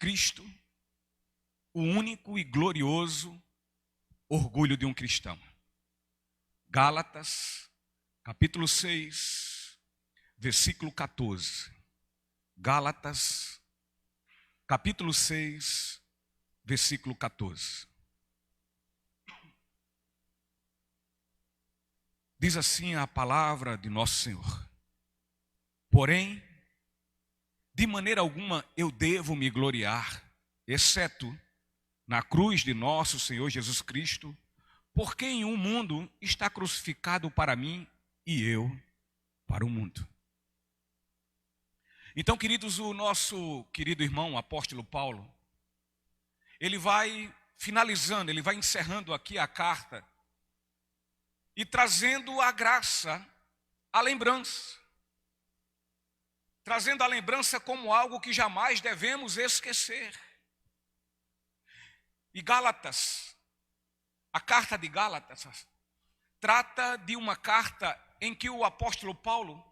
Cristo, o único e glorioso orgulho de um cristão. Gálatas, capítulo 6, versículo 14. Gálatas, capítulo 6, versículo 14. Diz assim a palavra de nosso Senhor: porém, de maneira alguma eu devo me gloriar, exceto na cruz de nosso Senhor Jesus Cristo, por quem o mundo está crucificado para mim e eu para o mundo. Então, queridos, o nosso querido irmão, o apóstolo Paulo, ele vai finalizando, ele vai encerrando aqui a carta e trazendo a graça, a lembrança. Trazendo a lembrança como algo que jamais devemos esquecer. E Gálatas, a carta de Gálatas, trata de uma carta em que o apóstolo Paulo,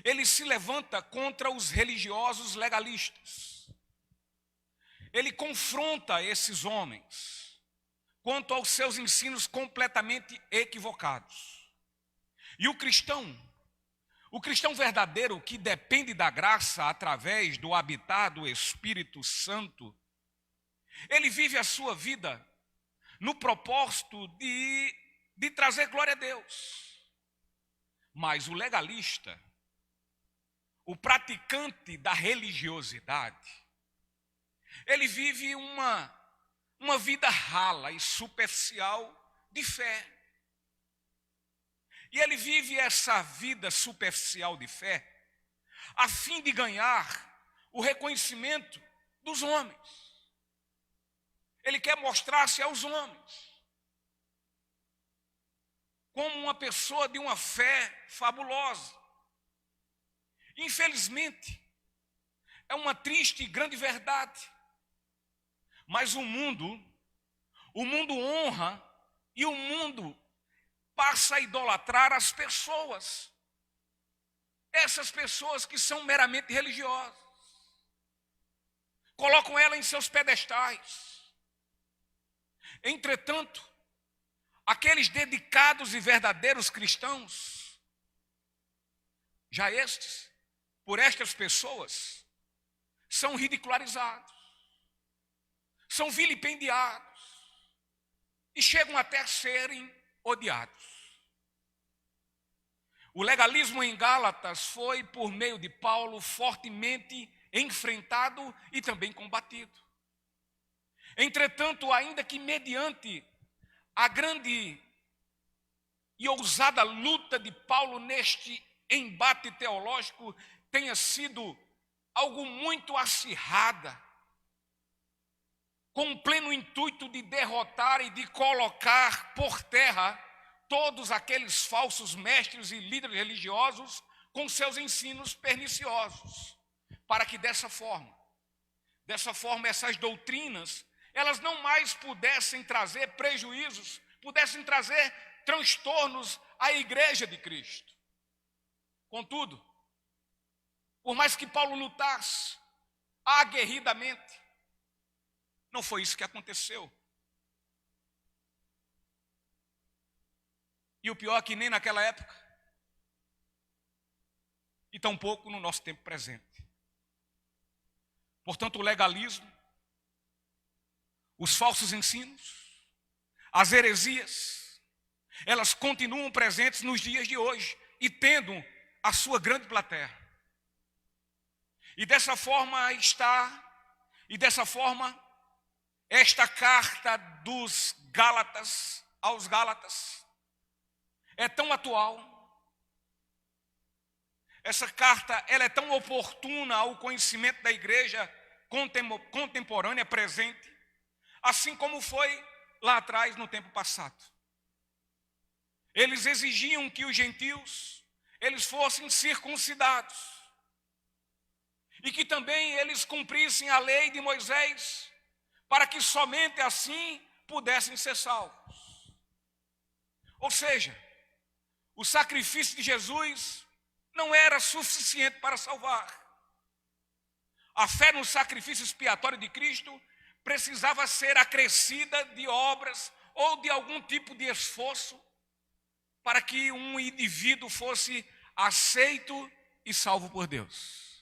ele se levanta contra os religiosos legalistas. Ele confronta esses homens quanto aos seus ensinos completamente equivocados. E o cristão verdadeiro, que depende da graça através do habitar do Espírito Santo, ele vive a sua vida no propósito de trazer glória a Deus. Mas o legalista, o praticante da religiosidade, ele vive uma vida rala e superficial de fé. E ele vive essa vida superficial de fé a fim de ganhar o reconhecimento dos homens. Ele quer mostrar-se aos homens como uma pessoa de uma fé fabulosa. Infelizmente, é uma triste e grande verdade. Mas o mundo honra e o mundo passa a idolatrar as pessoas. Essas pessoas que são meramente religiosas. Colocam ela em seus pedestais. Entretanto, aqueles dedicados e verdadeiros cristãos, já estes, por estas pessoas, são ridicularizados, são vilipendiados e chegam até a serem odiados. O legalismo em Gálatas foi, por meio de Paulo, fortemente enfrentado e também combatido. Entretanto, ainda que mediante a grande e ousada luta de Paulo neste embate teológico tenha sido algo muito acirrada, com o pleno intuito de derrotar e de colocar por terra todos aqueles falsos mestres e líderes religiosos com seus ensinos perniciosos, para que dessa forma essas doutrinas, elas não mais pudessem trazer prejuízos, pudessem trazer transtornos à igreja de Cristo. Contudo, por mais que Paulo lutasse aguerridamente, não foi isso que aconteceu. E o pior é que nem naquela época, e tampouco no nosso tempo presente. Portanto, o legalismo, os falsos ensinos, as heresias, elas continuam presentes nos dias de hoje e tendo a sua grande plateia. E dessa forma esta carta dos Gálatas aos Gálatas é tão atual. Essa carta, ela é tão oportuna ao conhecimento da igreja contemporânea, presente, assim como foi lá atrás no tempo passado. Eles exigiam que os gentios, eles fossem circuncidados e que também eles cumprissem a lei de Moisés, para que somente assim pudessem ser salvos. Ou seja, o sacrifício de Jesus não era suficiente para salvar. A fé no sacrifício expiatório de Cristo precisava ser acrescida de obras ou de algum tipo de esforço para que um indivíduo fosse aceito e salvo por Deus.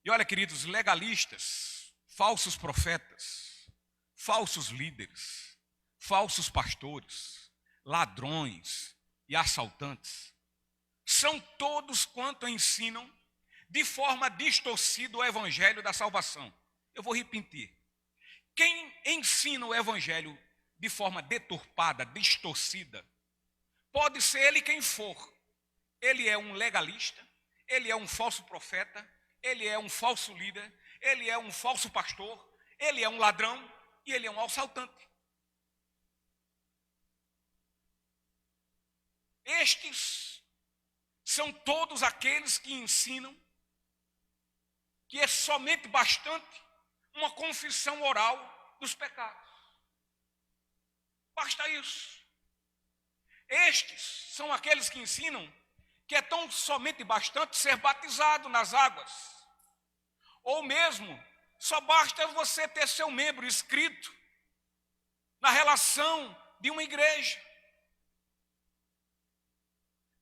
E olha, queridos, legalistas, falsos profetas, falsos líderes, falsos pastores, ladrões e assaltantes, são todos quanto ensinam de forma distorcida o evangelho da salvação. Eu vou repetir. Quem ensina o evangelho de forma deturpada, distorcida, pode ser ele quem for. Ele é um legalista, ele é um falso profeta, ele é um falso líder, ele é um falso pastor, ele é um ladrão e ele é um assaltante. Estes são todos aqueles que ensinam que é somente bastante uma confissão oral dos pecados. Basta isso. Estes são aqueles que ensinam que é tão somente bastante ser batizado nas águas. Ou mesmo, só basta você ter seu membro inscrito na relação de uma igreja.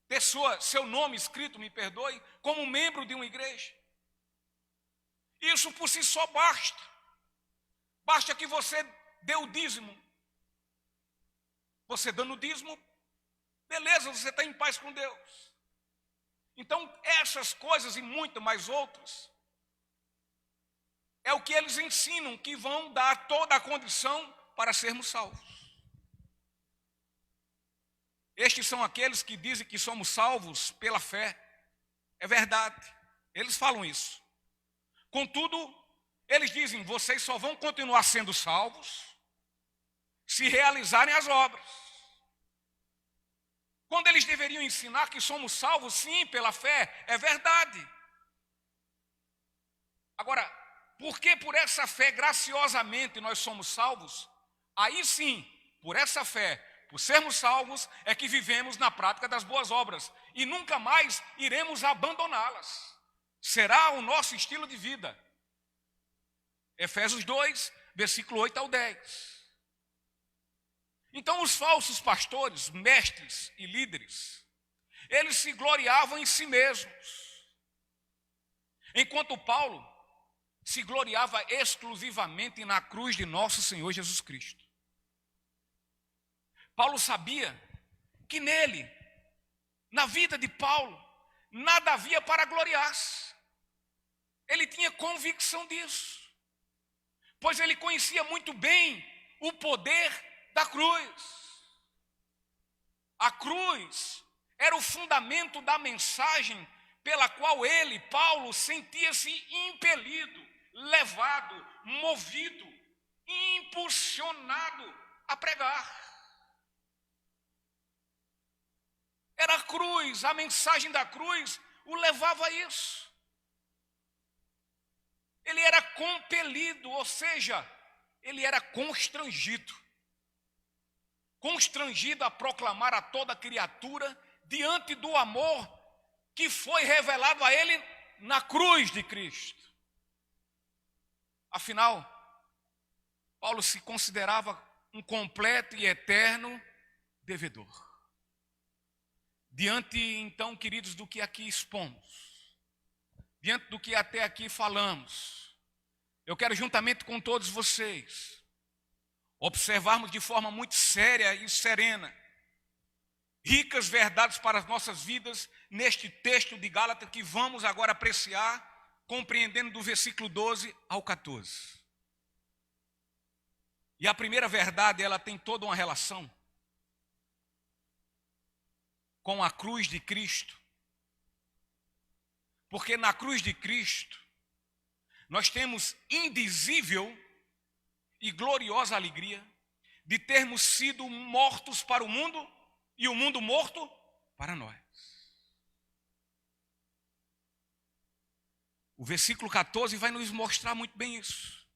Ter seu nome escrito, me perdoe, como membro de uma igreja. Isso por si só basta. Basta que você dê o dízimo. Você dando o dízimo, beleza, você está em paz com Deus. Então, essas coisas e muito mais outras, é o que eles ensinam, que vão dar toda a condição para sermos salvos. Estes são aqueles que dizem que somos salvos pela fé. É verdade, eles falam isso. Contudo, eles dizem, vocês só vão continuar sendo salvos se realizarem as obras. Quando eles deveriam ensinar que somos salvos, sim, pela fé, é verdade. Agora, porque por essa fé, graciosamente, nós somos salvos, aí sim, por essa fé, por sermos salvos, é que vivemos na prática das boas obras e nunca mais iremos abandoná-las. Será o nosso estilo de vida. Efésios 2, versículo 8 ao 10. Então os falsos pastores, mestres e líderes, eles se gloriavam em si mesmos. Enquanto Paulo se gloriava exclusivamente na cruz de nosso Senhor Jesus Cristo. Paulo sabia que nele, na vida de Paulo, nada havia para gloriar-se. Ele tinha convicção disso, pois ele conhecia muito bem o poder da cruz. A cruz era o fundamento da mensagem pela qual ele, Paulo, sentia-se impelido, levado, movido, impulsionado a pregar. Era a cruz, a mensagem da cruz o levava a isso. Ele era compelido, ou seja, ele era constrangido a proclamar a toda criatura diante do amor que foi revelado a ele na cruz de Cristo. Afinal, Paulo se considerava um completo e eterno devedor. Diante, então, queridos, do que aqui expomos, diante do que até aqui falamos, eu quero, juntamente com todos vocês, observarmos de forma muito séria e serena ricas verdades para as nossas vidas neste texto de Gálatas que vamos agora apreciar, compreendendo do versículo 12 ao 14. E a primeira verdade, ela tem toda uma relação com a cruz de Cristo. Porque na cruz de Cristo, nós temos indizível e gloriosa alegria de termos sido mortos para o mundo e o mundo morto para nós. O versículo 14 vai nos mostrar muito bem isso.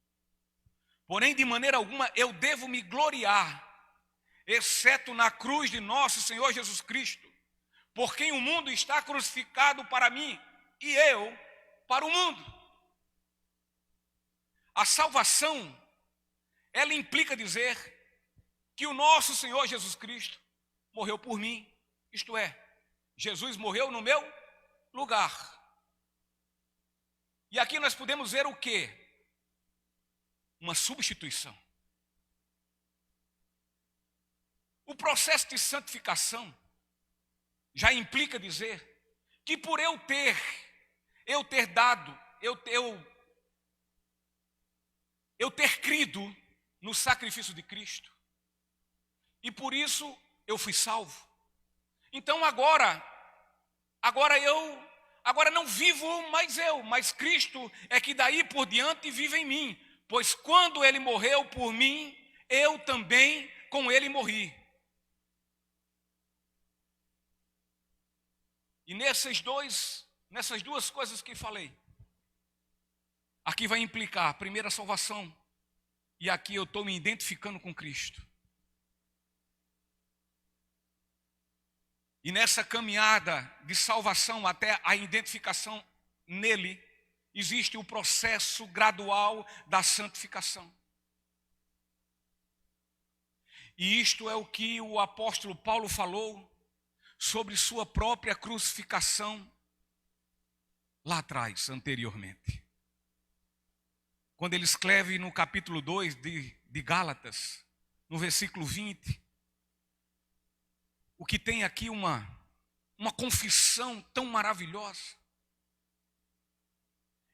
Porém, de maneira alguma, eu devo me gloriar, exceto na cruz de nosso Senhor Jesus Cristo, por quem o mundo está crucificado para mim, e eu para o mundo. A salvação, ela implica dizer que o nosso Senhor Jesus Cristo morreu por mim. Isto é, Jesus morreu no meu lugar. E aqui nós podemos ver o quê? Uma substituição. O processo de santificação já implica dizer que por eu ter ter crido no sacrifício de Cristo, e por isso eu fui salvo. Então agora não vivo mais eu, mas Cristo é que daí por diante vive em mim, pois quando Ele morreu por mim, eu também com Ele morri. E nessas duas coisas que falei, aqui vai implicar, primeiro, a salvação, e aqui eu estou me identificando com Cristo. E nessa caminhada de salvação até a identificação nele, existe o processo gradual da santificação. E isto é o que o apóstolo Paulo falou sobre sua própria crucificação lá atrás, anteriormente. Quando ele escreve no capítulo 2 de Gálatas, no versículo 20, o que tem aqui uma confissão tão maravilhosa,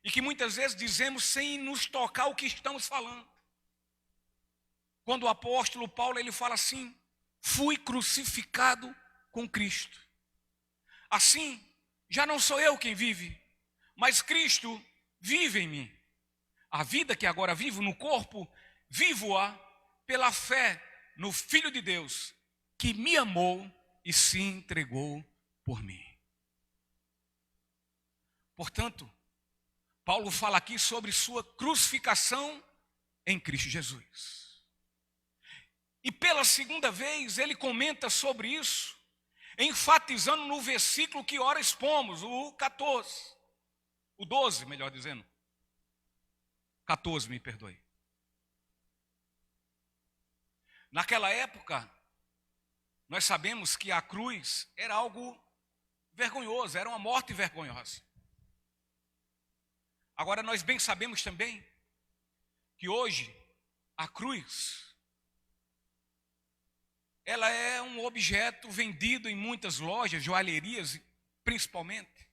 e que muitas vezes dizemos sem nos tocar o que estamos falando. Quando o apóstolo Paulo ele fala assim: fui crucificado com Cristo. Assim, já não sou eu quem vive, mas Cristo vive em mim. A vida que agora vivo no corpo, vivo-a pela fé no Filho de Deus, que me amou e se entregou por mim. Portanto, Paulo fala aqui sobre sua crucificação em Cristo Jesus. E pela segunda vez ele comenta sobre isso, enfatizando no versículo que ora expomos, o 12, melhor dizendo. 14, me perdoe. Naquela época, nós sabemos que a cruz era algo vergonhoso, era uma morte vergonhosa. Agora nós bem sabemos também que hoje a cruz, ela é um objeto vendido em muitas lojas, joalherias principalmente,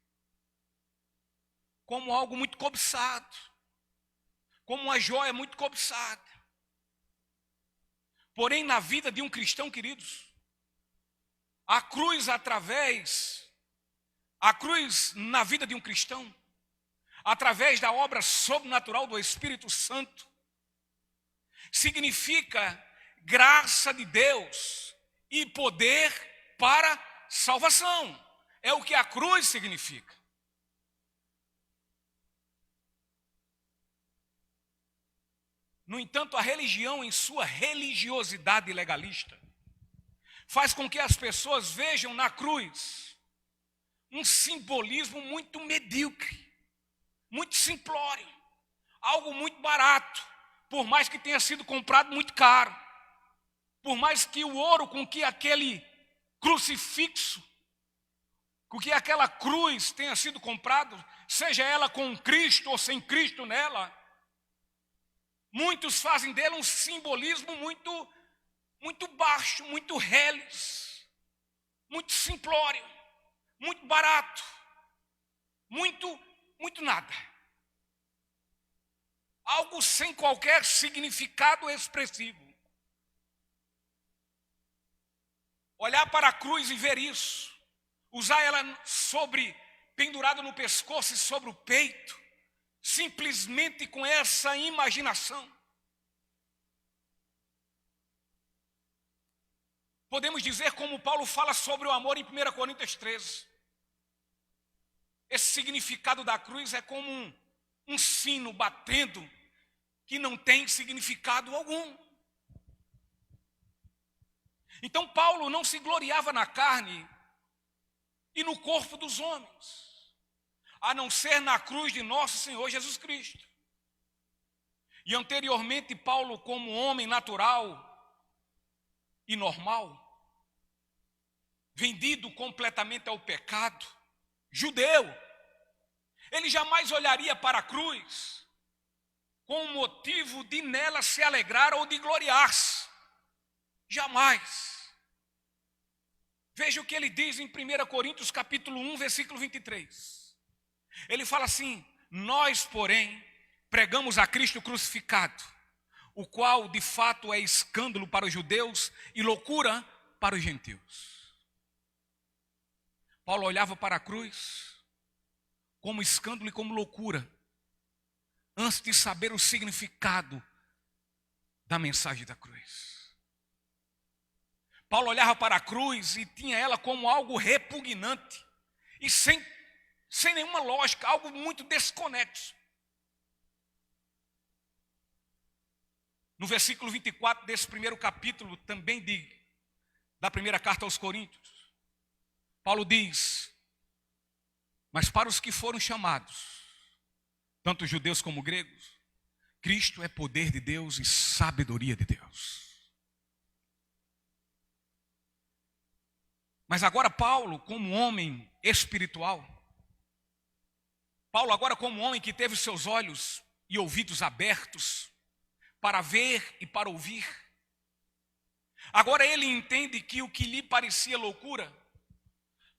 como algo muito cobiçado, como uma joia muito cobiçada. Porém, na vida de um cristão, queridos, a cruz na vida de um cristão, através da obra sobrenatural do Espírito Santo, significa graça de Deus e poder para salvação. É o que a cruz significa. No entanto, a religião, em sua religiosidade legalista, faz com que as pessoas vejam na cruz um simbolismo muito medíocre, muito simplório, algo muito barato, por mais que tenha sido comprado muito caro, por mais que o ouro com que aquele crucifixo, com que aquela cruz tenha sido comprado, seja ela com Cristo ou sem Cristo nela, muitos fazem dele um simbolismo muito baixo, muito reles, muito simplório, muito barato, muito nada. Algo sem qualquer significado expressivo. Olhar para a cruz e ver isso, usar ela pendurada no pescoço e sobre o peito, simplesmente com essa imaginação. Podemos dizer, como Paulo fala sobre o amor em 1 Coríntios 13. Esse significado da cruz é como um sino batendo, que não tem significado algum. Então Paulo não se gloriava na carne e no corpo dos homens. a não ser na cruz de nosso Senhor Jesus Cristo. E anteriormente, Paulo, como homem natural e normal, vendido completamente ao pecado, judeu, ele jamais olharia para a cruz com o motivo de nela se alegrar ou de gloriar-se. Jamais. Veja o que ele diz em 1 Coríntios capítulo 1, versículo 23. Ele fala assim: nós, porém, pregamos a Cristo crucificado, o qual de fato é escândalo para os judeus e loucura para os gentios. Paulo olhava para a cruz como escândalo e como loucura, antes de saber o significado da mensagem da cruz. Paulo olhava para a cruz e tinha ela como algo repugnante e sem nenhuma lógica, algo muito desconexo. No versículo 24 desse primeiro capítulo, também da primeira carta aos Coríntios, Paulo diz: mas para os que foram chamados, tanto judeus como gregos, Cristo é poder de Deus e sabedoria de Deus. Mas agora Paulo, como homem espiritual, Paulo agora como homem que teve seus olhos e ouvidos abertos para ver e para ouvir, agora ele entende que o que lhe parecia loucura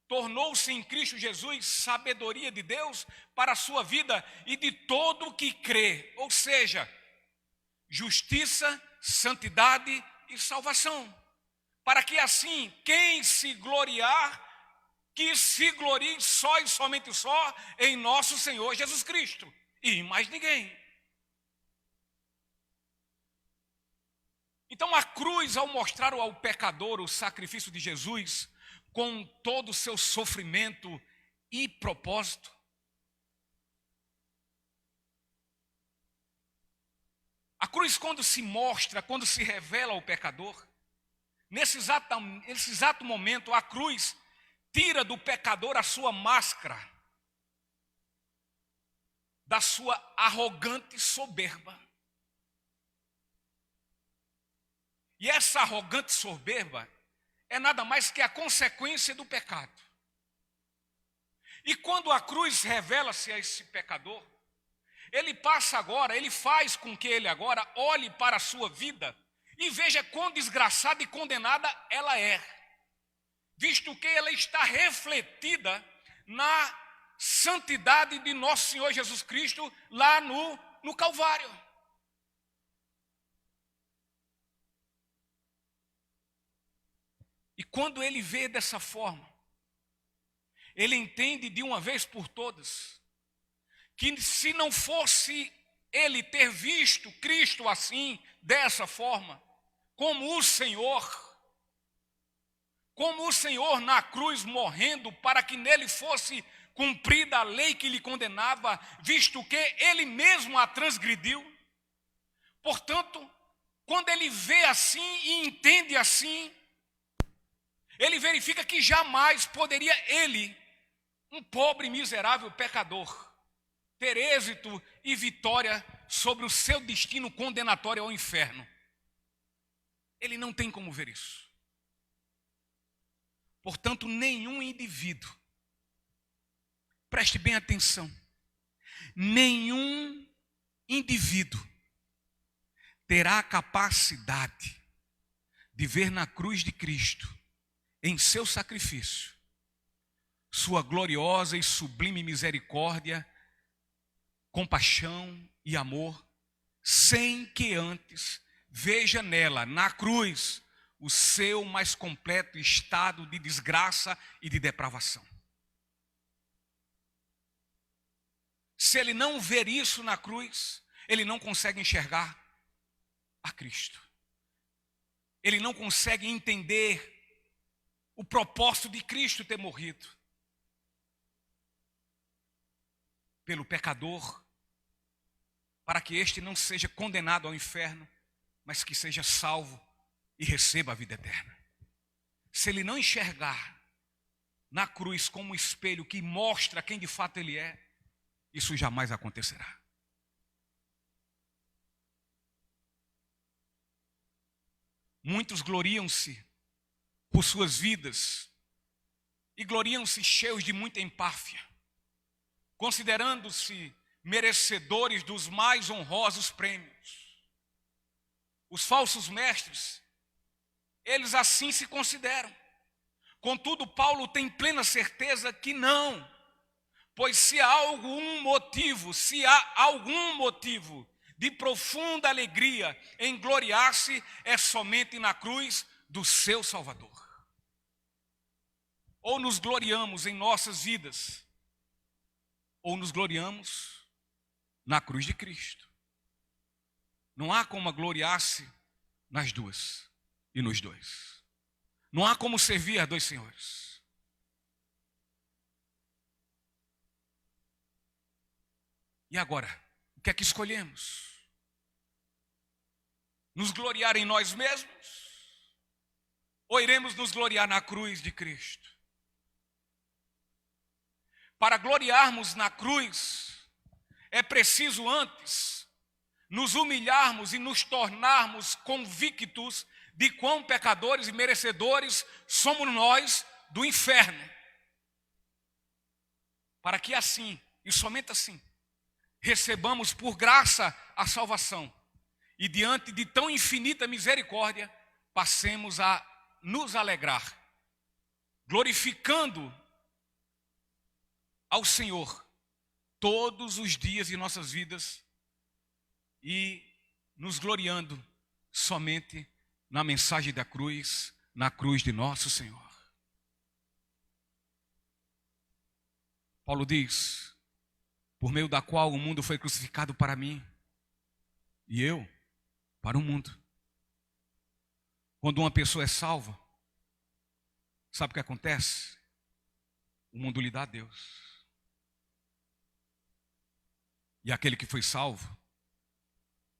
tornou-se em Cristo Jesus sabedoria de Deus para a sua vida e de todo o que crê, ou seja, justiça, santidade e salvação. Para que assim, quem se gloriar, que se glorie só e somente só em nosso Senhor Jesus Cristo e em mais ninguém. Então a cruz, ao mostrar ao pecador o sacrifício de Jesus, com todo o seu sofrimento e propósito, a cruz, quando se mostra, quando se revela ao pecador, nesse exato momento, a cruz tira do pecador a sua máscara, da sua arrogante soberba. E essa arrogante soberba é nada mais que a consequência do pecado. E quando a cruz revela-se a esse pecador, ele faz com que ele agora olhe para a sua vida e veja quão desgraçada e condenada ela é, visto que ela está refletida na santidade de nosso Senhor Jesus Cristo lá no Calvário. E quando ele vê dessa forma, ele entende de uma vez por todas que se não fosse ele ter visto Cristo assim, dessa forma, como o Senhor na cruz morrendo para que nele fosse cumprida a lei que lhe condenava, visto que ele mesmo a transgrediu. Portanto, quando ele vê assim e entende assim, ele verifica que jamais poderia ele, um pobre, miserável pecador, ter êxito e vitória sobre o seu destino condenatório ao inferno. Ele não tem como ver isso. Portanto, nenhum indivíduo, preste bem atenção, nenhum indivíduo terá a capacidade de ver na cruz de Cristo, em seu sacrifício, sua gloriosa e sublime misericórdia, compaixão e amor, sem que antes veja nela, na cruz, o seu mais completo estado de desgraça e de depravação. Se ele não ver isso na cruz, ele não consegue enxergar a Cristo. Ele não consegue entender o propósito de Cristo ter morrido pelo pecador, para que este não seja condenado ao inferno, mas que seja salvo e receba a vida eterna. Se ele não enxergar na cruz como um espelho que mostra quem de fato ele é, isso jamais acontecerá. Muitos gloriam-se por suas vidas e gloriam-se cheios de muita empáfia, considerando-se merecedores dos mais honrosos prêmios. Os falsos mestres, eles assim se consideram. Contudo, Paulo tem plena certeza que não, pois se há algum motivo de profunda alegria em gloriar-se, é somente na cruz do seu Salvador. Ou nos gloriamos em nossas vidas, ou nos gloriamos na cruz de Cristo. Não há como gloriar-se nas duas e nos dois. Não há como servir a dois senhores. E agora, o que é que escolhemos? Nos gloriar em nós mesmos? Ou iremos nos gloriar na cruz de Cristo? Para gloriarmos na cruz, é preciso antes nos humilharmos e nos tornarmos convictos de quão pecadores e merecedores somos nós do inferno. Para que assim, e somente assim, recebamos por graça a salvação e diante de tão infinita misericórdia, passemos a nos alegrar, glorificando ao Senhor todos os dias de nossas vidas e nos gloriando somente na mensagem da cruz, na cruz de nosso Senhor. Paulo diz, por meio da qual o mundo foi crucificado para mim e eu para o mundo. Quando uma pessoa é salva, sabe o que acontece? O mundo lhe dá a Deus. E aquele que foi salvo,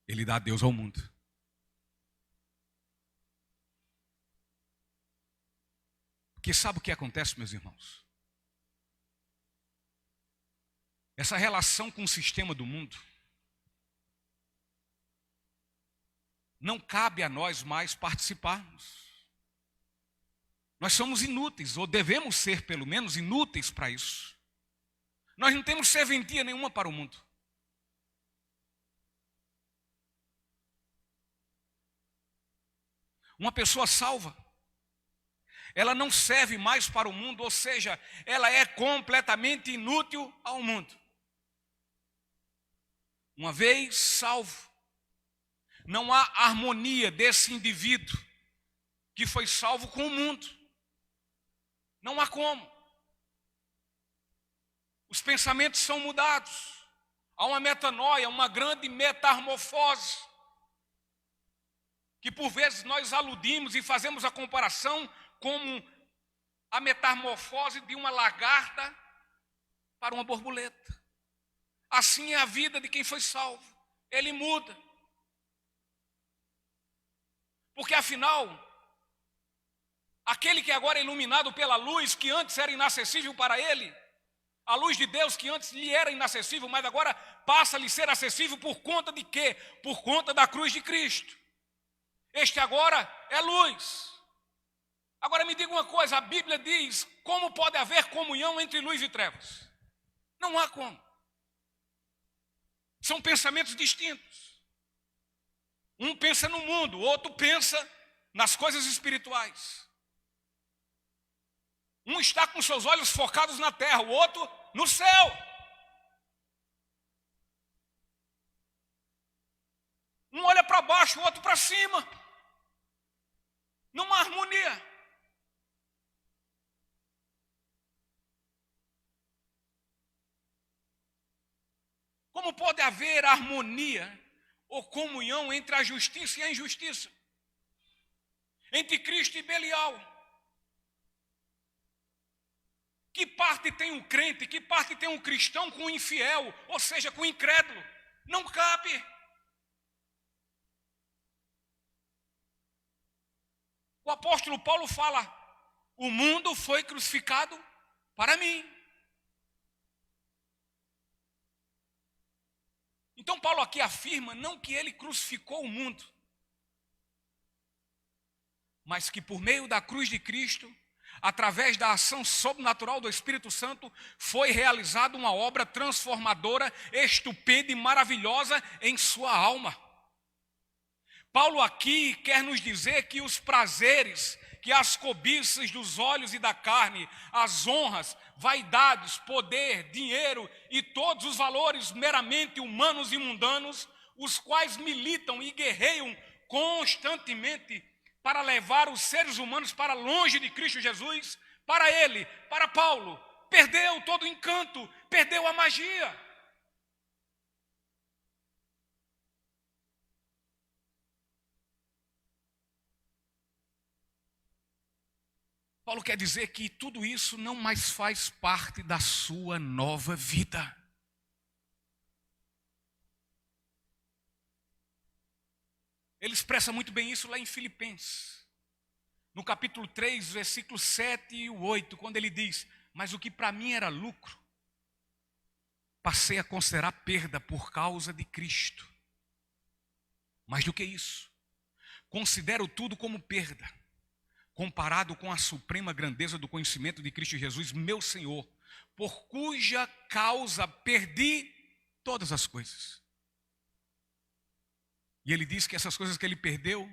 ele dá a Deus ao mundo. Porque sabe o que acontece, meus irmãos? Essa relação com o sistema do mundo não cabe a nós mais participarmos. Nós somos inúteis, ou devemos ser pelo menos inúteis para isso. Nós não temos serventia nenhuma para o mundo. Uma pessoa salva, ela não serve mais para o mundo, ou seja, ela é completamente inútil ao mundo. Uma vez salvo, não há harmonia desse indivíduo que foi salvo com o mundo. Não há como. Os pensamentos são mudados. Há uma metanoia, uma grande metamorfose, que por vezes nós aludimos e fazemos a comparação como a metamorfose de uma lagarta para uma borboleta. Assim é a vida de quem foi salvo. Ele muda. Porque afinal, aquele que agora é iluminado pela luz, que antes era inacessível para ele, a luz de Deus que antes lhe era inacessível, mas agora passa a lhe ser acessível por conta de quê? Por conta da cruz de Cristo. Este agora é luz. Agora me diga uma coisa, a Bíblia diz, como pode haver comunhão entre luz e trevas? Não há como. São pensamentos distintos. Um pensa no mundo, o outro pensa nas coisas espirituais. Um está com seus olhos focados na terra, o outro no céu. Um olha para baixo, o outro para cima. Não há harmonia. Como pode haver harmonia ou comunhão entre a justiça e a injustiça? Entre Cristo e Belial? Que parte tem um crente, que parte tem um cristão com um infiel, ou seja, com um incrédulo? Não cabe. O apóstolo Paulo fala, o mundo foi crucificado para mim. Então Paulo aqui afirma não que ele crucificou o mundo, mas que por meio da cruz de Cristo, através da ação sobrenatural do Espírito Santo, foi realizada uma obra transformadora, estupenda e maravilhosa em sua alma. Paulo aqui quer nos dizer que os prazeres, que as cobiças dos olhos e da carne, as honras, vaidades, poder, dinheiro e todos os valores meramente humanos e mundanos, os quais militam e guerreiam constantemente para levar os seres humanos para longe de Cristo Jesus, para ele, para Paulo, perdeu todo o encanto, perdeu a magia. Paulo quer dizer que tudo isso não mais faz parte da sua nova vida. Ele expressa muito bem isso lá em Filipenses, no capítulo 3, versículos 7 e 8, quando ele diz: mas o que para mim era lucro, passei a considerar perda por causa de Cristo. Mais do que isso, considero tudo como perda, comparado com a suprema grandeza do conhecimento de Cristo Jesus, meu Senhor, por cuja causa perdi todas as coisas. E ele diz que essas coisas que ele perdeu,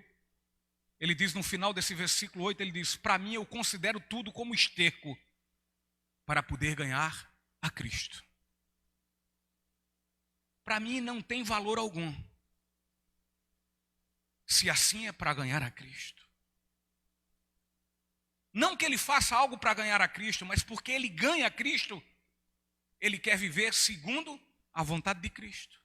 ele diz no final desse versículo 8, ele diz: para mim eu considero tudo como esterco, para poder ganhar a Cristo. Para mim não tem valor algum, se assim é para ganhar a Cristo. Não que ele faça algo para ganhar a Cristo, mas porque ele ganha a Cristo, ele quer viver segundo a vontade de Cristo.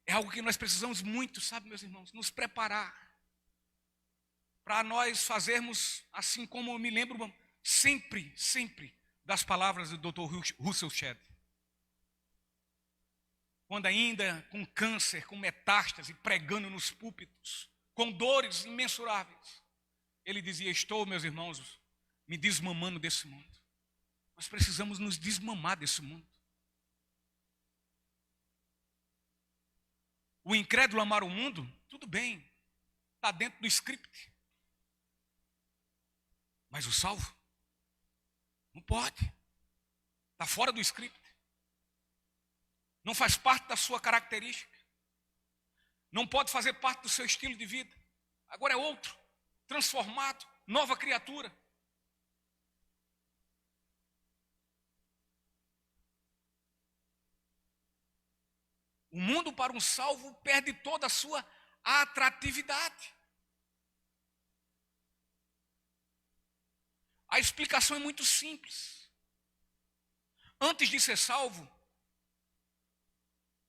É algo que nós precisamos muito, sabe, meus irmãos, nos preparar para nós fazermos assim como eu me lembro sempre das palavras do Dr. Russell Shedd. Quando ainda com câncer, com metástase, pregando nos púlpitos, com dores imensuráveis, ele dizia: estou, meus irmãos, me desmamando desse mundo. Nós precisamos nos desmamar desse mundo. O incrédulo amar o mundo, tudo bem, está dentro do script. Mas o salvo não pode, está fora do script. Não faz parte da sua característica. Não pode fazer parte do seu estilo de vida. Agora é outro, transformado, nova criatura. O mundo para um salvo perde toda a sua atratividade. A explicação é muito simples. Antes de ser salvo,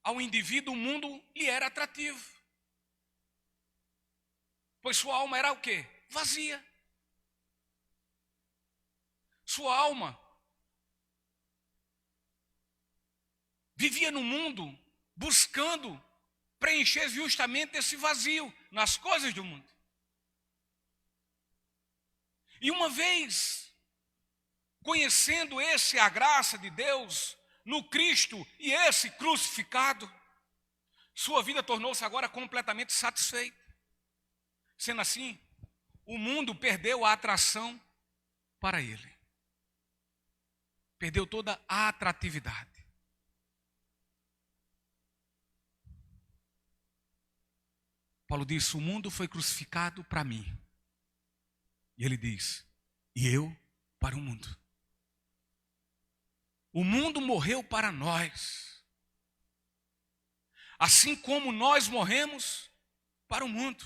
ao indivíduo o mundo lhe era atrativo. Pois sua alma era o quê? Vazia. Sua alma vivia no mundo buscando preencher justamente esse vazio nas coisas do mundo. E uma vez conhecendo a graça de Deus no Cristo e esse crucificado, sua vida tornou-se agora completamente satisfeita. Sendo assim, o mundo perdeu a atração para ele. Perdeu toda a atratividade. Paulo diz: o mundo foi crucificado para mim. E ele diz: e eu para o mundo. O mundo morreu para nós, assim como nós morremos para o mundo.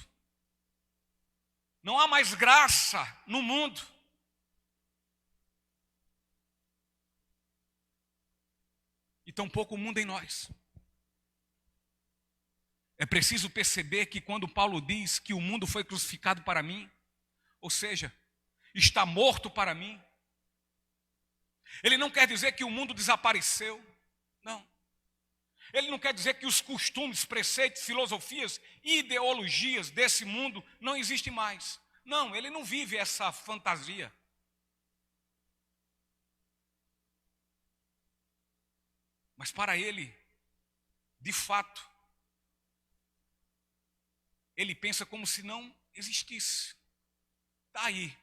Não há mais graça no mundo. E tampouco o mundo em nós. É preciso perceber que quando Paulo diz que o mundo foi crucificado para mim, ou seja, está morto para mim, ele não quer dizer que o mundo desapareceu, não. Ele não quer dizer que os costumes, preceitos, filosofias, ideologias desse mundo não existem mais. Não, ele não vive essa fantasia. Mas para ele, de fato, ele pensa como se não existisse. Está aí.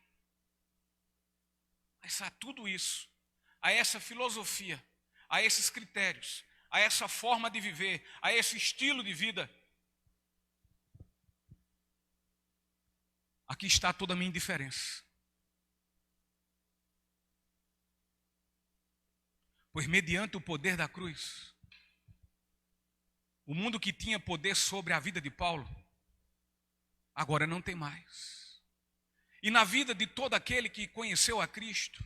Mas a tudo isso, a essa filosofia, a esses critérios, a essa forma de viver, a esse estilo de vida, aqui está toda a minha indiferença. Pois mediante o poder da cruz, o mundo que tinha poder sobre a vida de Paulo, agora não tem mais. E na vida de todo aquele que conheceu a Cristo,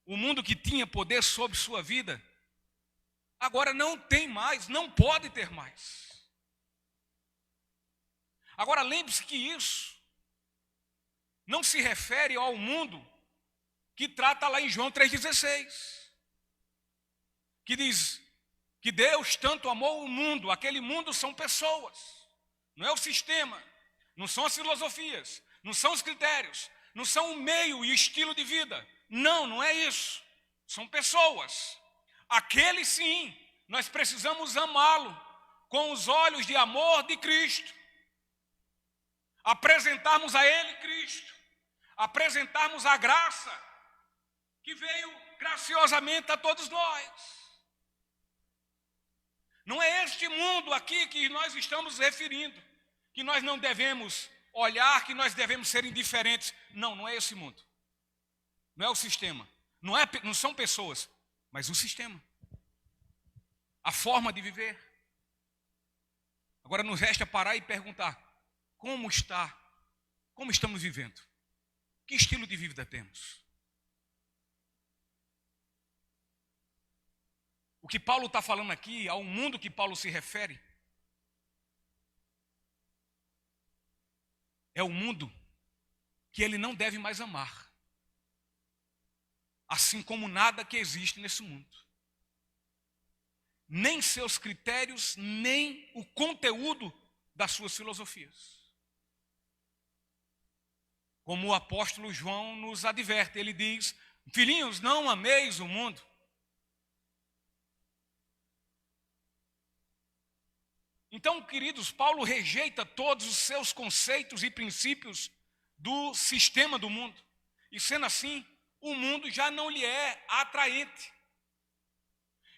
o mundo que tinha poder sobre sua vida, agora não tem mais, não pode ter mais. Agora lembre-se que isso não se refere ao mundo que trata lá em João 3,16. Que diz que Deus tanto amou o mundo, aquele mundo são pessoas, não é o sistema, não são as filosofias, não são os critérios, não são o meio e o estilo de vida, não é isso, são pessoas. Aquele sim, nós precisamos amá-lo com os olhos de amor de Cristo, apresentarmos a Ele Cristo, apresentarmos a graça que veio graciosamente a todos nós. Não é este mundo aqui que nós estamos referindo, que nós não devemos olhar, que nós devemos ser indiferentes. Não é esse mundo. Não é o sistema. Não são pessoas, mas o sistema. A forma de viver. Agora nos resta parar e perguntar, como estamos vivendo? Que estilo de vida temos? O que Paulo está falando aqui, ao mundo que Paulo se refere, é o mundo que ele não deve mais amar. Assim como nada que existe nesse mundo. Nem seus critérios, nem o conteúdo das suas filosofias. Como o apóstolo João nos adverte, ele diz, filhinhos, não ameis o mundo. Então, queridos, Paulo rejeita todos os seus conceitos e princípios do sistema do mundo. E sendo assim, o mundo já não lhe é atraente.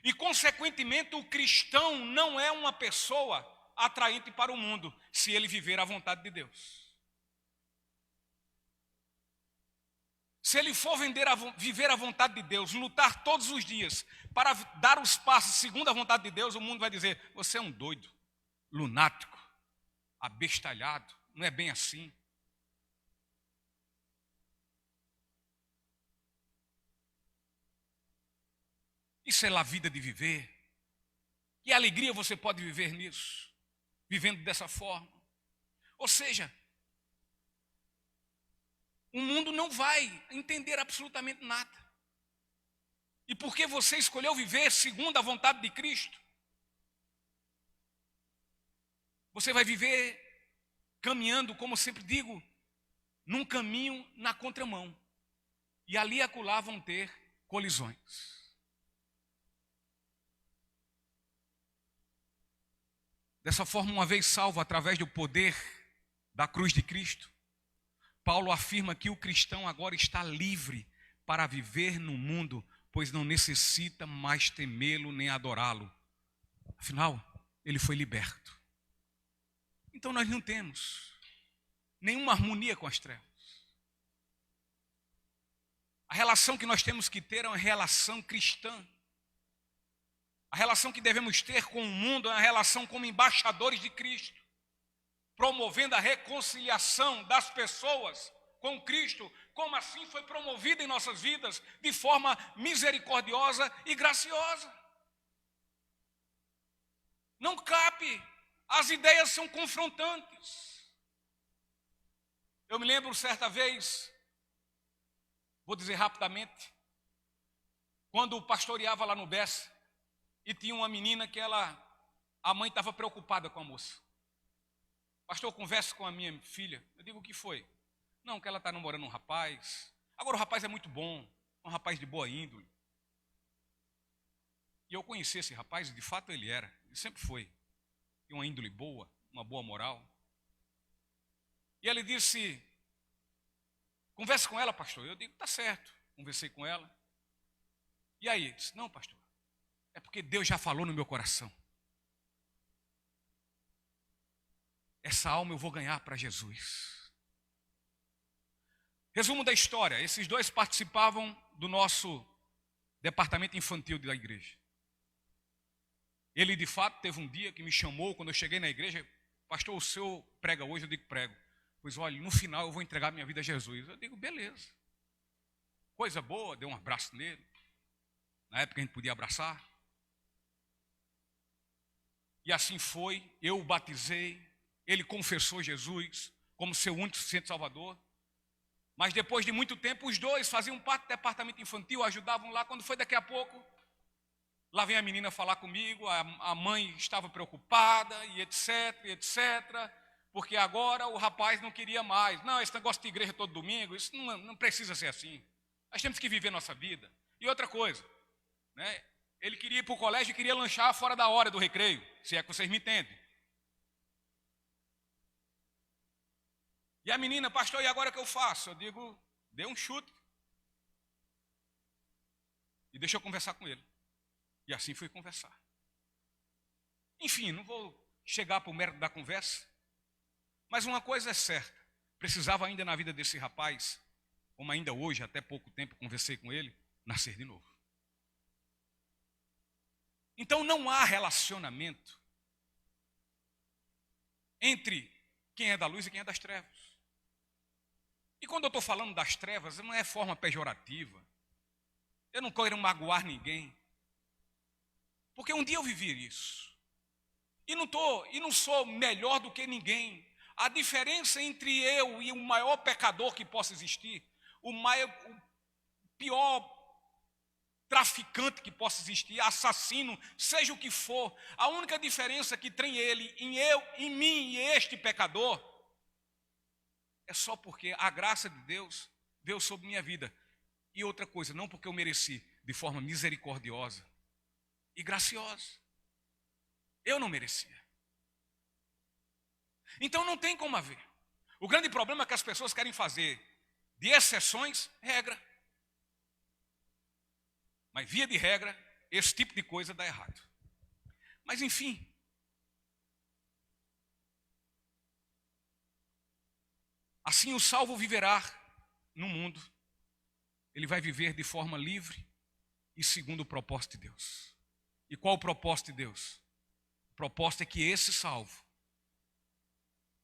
E, consequentemente, o cristão não é uma pessoa atraente para o mundo, se ele viver a vontade de Deus. Se ele for viver a vontade de Deus, lutar todos os dias para dar os passos segundo a vontade de Deus, o mundo vai dizer, você é um doido, lunático, abestalhado, não é bem assim. Isso é a vida de viver. Que alegria você pode viver nisso, vivendo dessa forma. Ou seja, o mundo não vai entender absolutamente nada. E porque você escolheu viver segundo a vontade de Cristo, você vai viver caminhando, como eu sempre digo, num caminho na contramão. E ali e acolá vão ter colisões. Dessa forma, uma vez salvo através do poder da cruz de Cristo, Paulo afirma que o cristão agora está livre para viver no mundo, pois não necessita mais temê-lo nem adorá-lo. Afinal, ele foi liberto. Então nós não temos nenhuma harmonia com as trevas. A relação que nós temos que ter é uma relação cristã. A relação que devemos ter com o mundo é uma relação como embaixadores de Cristo, promovendo a reconciliação das pessoas com Cristo, como assim foi promovida em nossas vidas, de forma misericordiosa e graciosa. Não cabe, as ideias são confrontantes. Eu me lembro certa vez, vou dizer rapidamente, quando pastoreava lá no Bessa, e tinha uma menina que a mãe estava preocupada com a moça. Pastor, eu converso com a minha filha. Eu digo, o que foi? Não, que ela está namorando um rapaz. Agora o rapaz é muito bom, um rapaz de boa índole. E eu conheci esse rapaz, e de fato ele sempre foi. Tinha uma índole boa, uma boa moral. E ele disse, converse com ela, pastor. Eu digo, tá certo. Conversei com ela. E aí, ele disse, não, pastor, é porque Deus já falou no meu coração. Essa alma eu vou ganhar para Jesus. Resumo da história, esses dois participavam do nosso departamento infantil da igreja. Ele, de fato, teve um dia que me chamou, quando eu cheguei na igreja, pastor, o senhor prega hoje? Eu digo, prego. Pois olha, no final eu vou entregar minha vida a Jesus. Eu digo, beleza. Coisa boa, dei um abraço nele. Na época a gente podia abraçar. E assim foi, eu o batizei, ele confessou Jesus como seu único e suficiente Salvador. Mas depois de muito tempo, os dois faziam parte do departamento infantil, ajudavam lá. Quando foi daqui a pouco, lá vem a menina falar comigo, a mãe estava preocupada e etc, porque agora o rapaz não queria mais. Não, esse negócio de igreja todo domingo, isso não precisa ser assim. Nós temos que viver nossa vida. E outra coisa, né? Ele queria ir para o colégio e queria lanchar fora da hora do recreio, se é que vocês me entendem. E a menina, pastor, e agora o que eu faço? Eu digo, dê um chute. E deixa eu conversar com ele. E assim fui conversar. Enfim, não vou chegar para o mérito da conversa, mas uma coisa é certa, precisava ainda na vida desse rapaz, como ainda hoje, até pouco tempo conversei com ele, nascer de novo. Então não há relacionamento entre quem é da luz e quem é das trevas. E quando eu estou falando das trevas, não é forma pejorativa. Eu não quero magoar ninguém. Porque um dia eu vivi isso. E não sou melhor do que ninguém. A diferença entre eu e o maior pecador que possa existir, o pior traficante que possa existir, assassino, seja o que for, a única diferença que tem ele em mim e este pecador, é só porque a graça de Deus veio sobre minha vida. E outra coisa, não porque eu mereci, de forma misericordiosa e graciosa. Eu não merecia. Então não tem como haver. O grande problema é que as pessoas querem fazer de exceções regra. Mas via de regra, esse tipo de coisa dá errado. Mas enfim. Assim o salvo viverá no mundo. Ele vai viver de forma livre e segundo o propósito de Deus. E qual o propósito de Deus? O propósito é que esse salvo,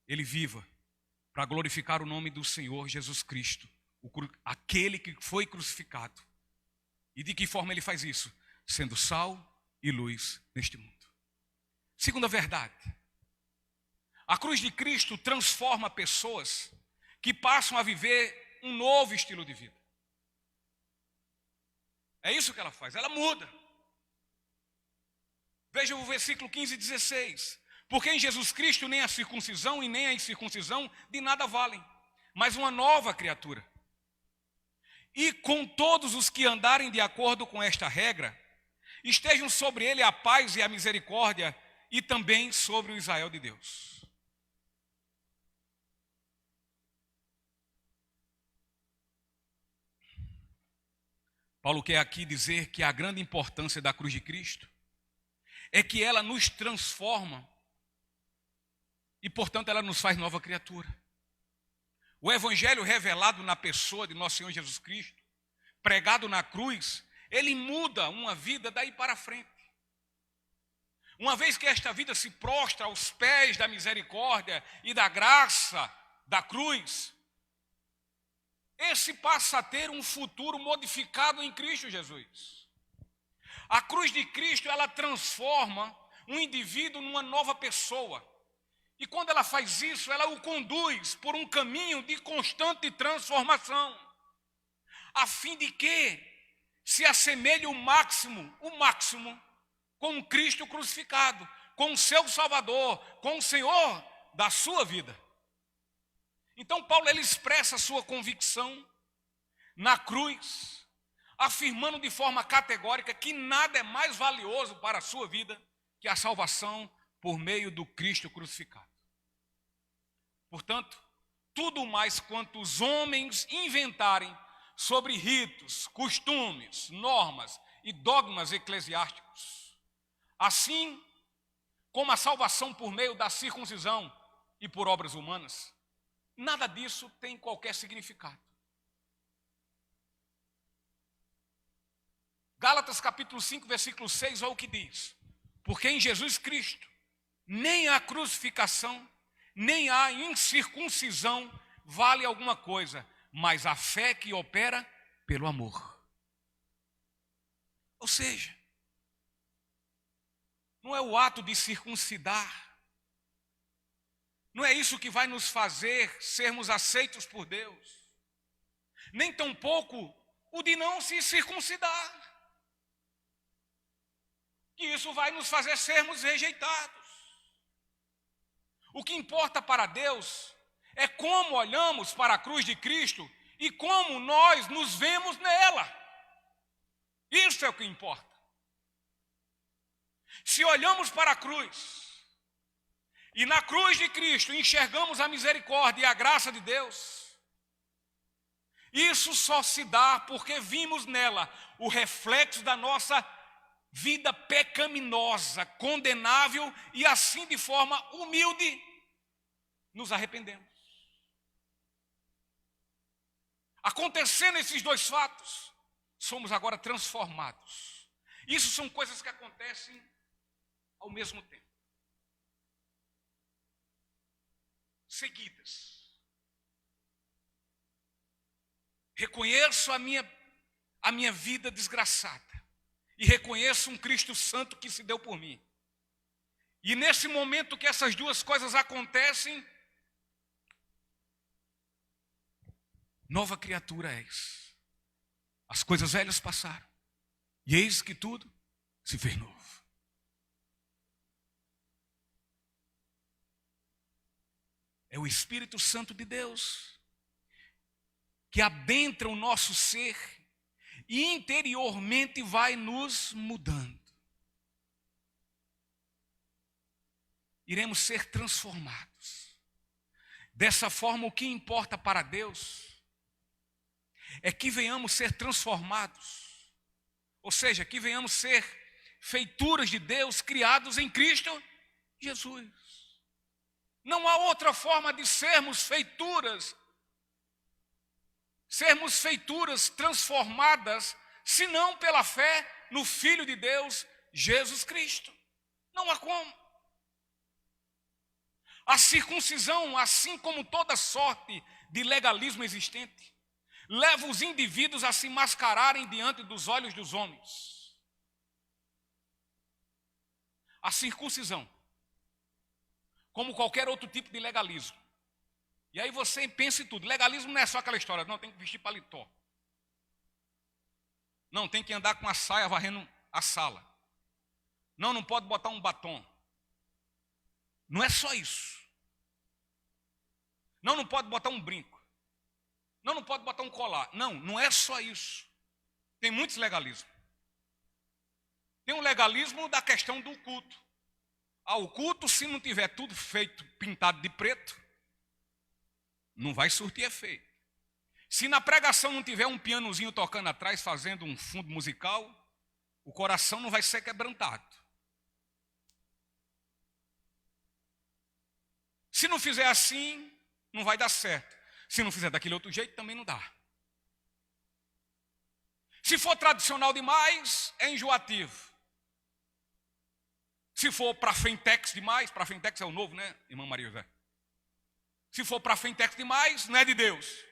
ele viva para glorificar o nome do Senhor Jesus Cristo, aquele que foi crucificado. E de que forma ele faz isso? Sendo sal e luz neste mundo. Segunda verdade, a cruz de Cristo transforma pessoas que passam a viver um novo estilo de vida. É isso que ela faz, ela muda. Veja o versículo 15 e 16. Porque em Jesus Cristo nem a circuncisão e nem a incircuncisão de nada valem, mas uma nova criatura. E com todos os que andarem de acordo com esta regra, estejam sobre ele a paz e a misericórdia, e também sobre o Israel de Deus. Paulo quer aqui dizer que a grande importância da cruz de Cristo é que ela nos transforma e, portanto, ela nos faz nova criatura. O evangelho revelado na pessoa de nosso Senhor Jesus Cristo, pregado na cruz, ele muda uma vida daí para frente. Uma vez que esta vida se prostra aos pés da misericórdia e da graça da cruz, esse passa a ter um futuro modificado em Cristo Jesus. A cruz de Cristo, ela transforma um indivíduo numa nova pessoa. E quando ela faz isso, ela o conduz por um caminho de constante transformação, a fim de que se assemelhe o máximo, com Cristo crucificado, com o seu Salvador, com o Senhor da sua vida. Então Paulo ele expressa a sua convicção na cruz, afirmando de forma categórica que nada é mais valioso para a sua vida que a salvação por meio do Cristo crucificado. Portanto, tudo mais quanto os homens inventarem sobre ritos, costumes, normas e dogmas eclesiásticos, assim como a salvação por meio da circuncisão e por obras humanas, nada disso tem qualquer significado. Gálatas capítulo 5, versículo 6, olha o que diz: porque em Jesus Cristo nem a crucificação, nem a incircuncisão vale alguma coisa, mas a fé que opera pelo amor. Ou seja, não é o ato de circuncidar, não é isso que vai nos fazer sermos aceitos por Deus, nem tampouco o de não se circuncidar, que isso vai nos fazer sermos rejeitados. O que importa para Deus é como olhamos para a cruz de Cristo e como nós nos vemos nela. Isso é o que importa. Se olhamos para a cruz e na cruz de Cristo enxergamos a misericórdia e a graça de Deus, isso só se dá porque vimos nela o reflexo da nossa vida pecaminosa, condenável, e assim de forma humilde nos arrependemos. Acontecendo esses dois fatos, somos agora transformados. Isso são coisas que acontecem ao mesmo tempo, seguidas. Reconheço a minha vida desgraçada e reconheço um Cristo Santo que se deu por mim. E nesse momento que essas duas coisas acontecem, nova criatura és. As coisas velhas passaram e eis que tudo se fez novo. É o Espírito Santo de Deus que adentra o nosso ser e interiormente vai nos mudando. Iremos ser transformados. Dessa forma, o que importa para Deus é que venhamos ser transformados, ou seja, que venhamos ser feituras de Deus criados em Cristo Jesus. Não há outra forma de sermos feituras transformadas, senão pela fé no Filho de Deus, Jesus Cristo. Não há como. A circuncisão, assim como toda sorte de legalismo existente, leva os indivíduos a se mascararem diante dos olhos dos homens. A circuncisão, como qualquer outro tipo de legalismo. E aí você pensa em tudo. Legalismo não é só aquela história, não, tem que vestir paletó. Não, tem que andar com a saia varrendo a sala. Não, não pode botar um batom. Não é só isso. Não, não pode botar um brinco. Não, não pode botar um colar. Não, não é só isso. Tem muitos legalismos. Tem um legalismo da questão do culto. O culto, se não tiver tudo feito, pintado de preto, não vai surtir efeito. Se na pregação não tiver um pianozinho tocando atrás, fazendo um fundo musical, o coração não vai ser quebrantado. Se não fizer assim, não vai dar certo. Se não fizer daquele outro jeito, também não dá. Se for tradicional demais, é enjoativo. Se for para frentex demais, para frentex é o novo, né, irmã Maria José? Se for para frentex demais, não é de Deus.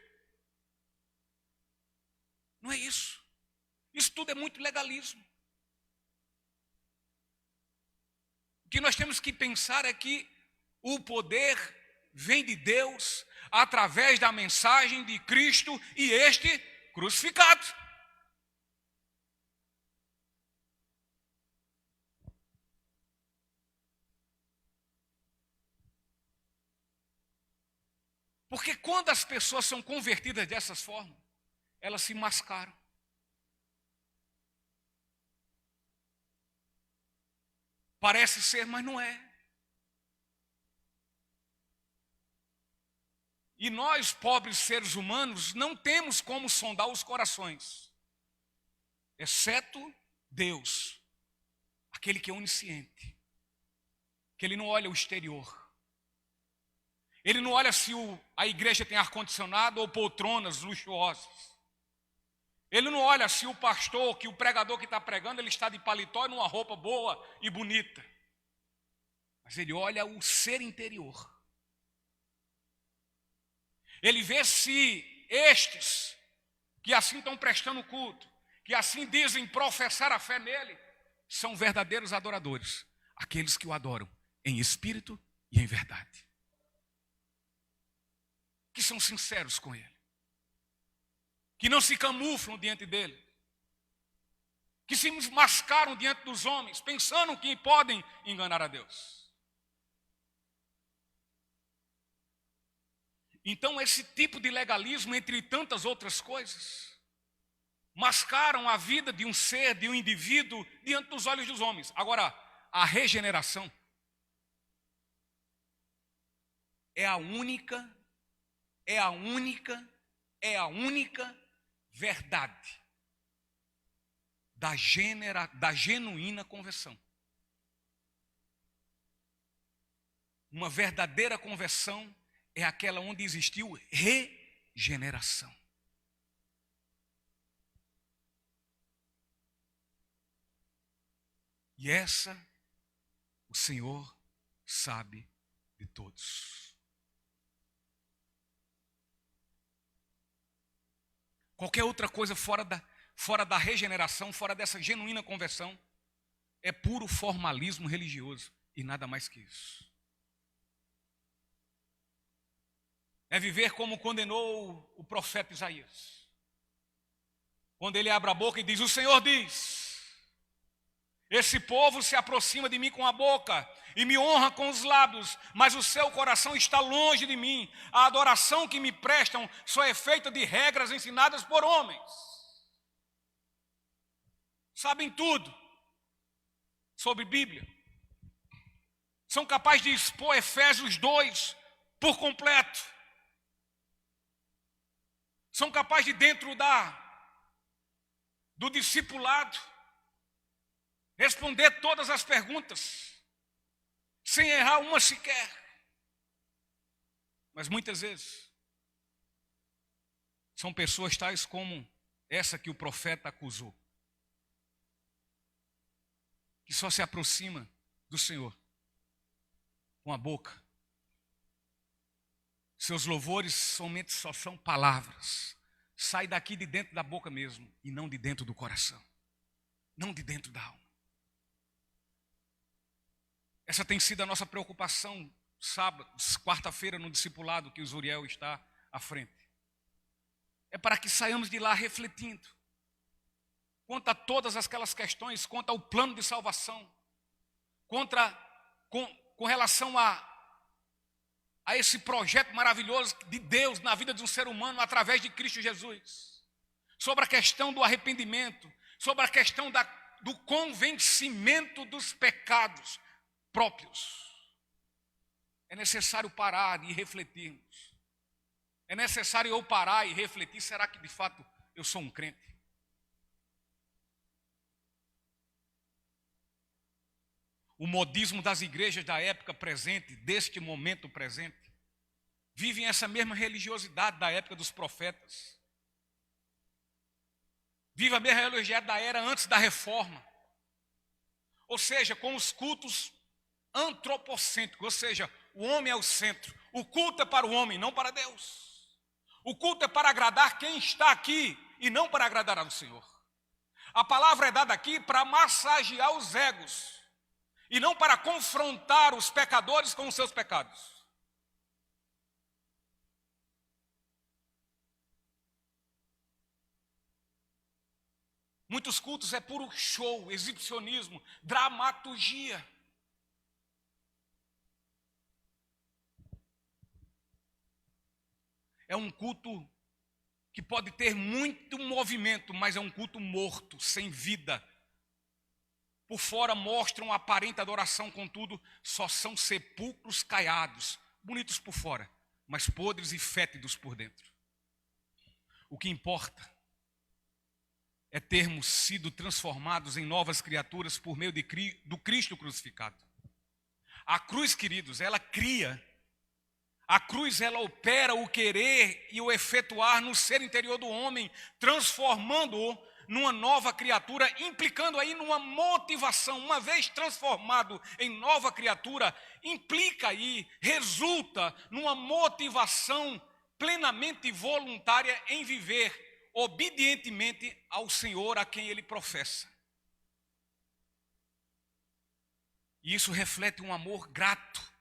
Não é isso. Isso tudo é muito legalismo. O que nós temos que pensar é que o poder vem de Deus através da mensagem de Cristo e este crucificado. Porque quando as pessoas são convertidas dessas formas, elas se mascaram. Parece ser, mas não é. E nós, pobres seres humanos, não temos como sondar os corações, exceto Deus, aquele que é onisciente, que Ele não olha o exterior. Ele não olha se a igreja tem ar-condicionado ou poltronas luxuosas. Ele não olha se o pastor, que o pregador que está pregando, ele está de paletó e numa roupa boa e bonita. Mas ele olha o ser interior. Ele vê se estes, que assim estão prestando culto, que assim dizem professar a fé nele, são verdadeiros adoradores. Aqueles que o adoram em espírito e em verdade. Que são sinceros com ele. Que não se camuflam diante dele. Que se mascaram diante dos homens, pensando que podem enganar a Deus. Então, esse tipo de legalismo, entre tantas outras coisas, mascaram a vida de um ser, de um indivíduo, diante dos olhos dos homens. Agora, a regeneração é a única verdade da genuína conversão. Uma verdadeira conversão é aquela onde existiu regeneração. E essa o Senhor sabe de todos. Qualquer outra coisa fora da regeneração, fora dessa genuína conversão, é puro formalismo religioso e nada mais que isso. É viver como condenou o profeta Isaías. Quando ele abre a boca e diz: o Senhor diz, esse povo se aproxima de mim com a boca e me honra com os lábios, mas o seu coração está longe de mim. A adoração que me prestam só é feita de regras ensinadas por homens. Sabem tudo sobre Bíblia. São capazes de expor Efésios 2 por completo. São capazes de, dentro do discipulado, responder todas as perguntas, sem errar uma sequer. Mas muitas vezes, são pessoas tais como essa que o profeta acusou, que só se aproxima do Senhor com a boca. Seus louvores somente só são palavras. Sai daqui de dentro da boca mesmo, e não de dentro do coração. Não de dentro da alma. Essa tem sido a nossa preocupação sábado, quarta-feira no discipulado que o Zuriel está à frente. É para que saiamos de lá refletindo quanto a todas aquelas questões, quanto ao plano de salvação, com relação a esse projeto maravilhoso de Deus na vida de um ser humano através de Cristo Jesus. Sobre a questão do arrependimento, sobre a questão do convencimento dos pecados próprios. É necessário parar e refletirmos. É necessário eu parar e refletir, será que de fato eu sou um crente? O modismo das igrejas da época presente, deste momento presente, vivem essa mesma religiosidade da época dos profetas. Vive a mesma religiosidade da era antes da reforma. Ou seja, com os cultos antropocêntricos, ou seja, o homem é o centro. O culto é para o homem, não para Deus. O culto é para agradar quem está aqui e não para agradar ao Senhor. A palavra é dada aqui para massagear os egos e não para confrontar os pecadores com os seus pecados. Muitos cultos é puro show, exibicionismo, dramaturgia. É um culto que pode ter muito movimento, mas é um culto morto, sem vida. por fora mostram aparente adoração, contudo, só são sepulcros caiados, bonitos por fora, mas podres e fétidos por dentro. O que importa é termos sido transformados em novas criaturas por meio do Cristo crucificado. A cruz, queridos, ela cria. A cruz, ela opera o querer e o efetuar no ser interior do homem, transformando-o numa nova criatura, implicando aí numa motivação. Uma vez transformado em nova criatura, implica aí, resulta numa motivação plenamente voluntária em viver obedientemente ao Senhor a quem ele professa. E isso reflete um amor grato,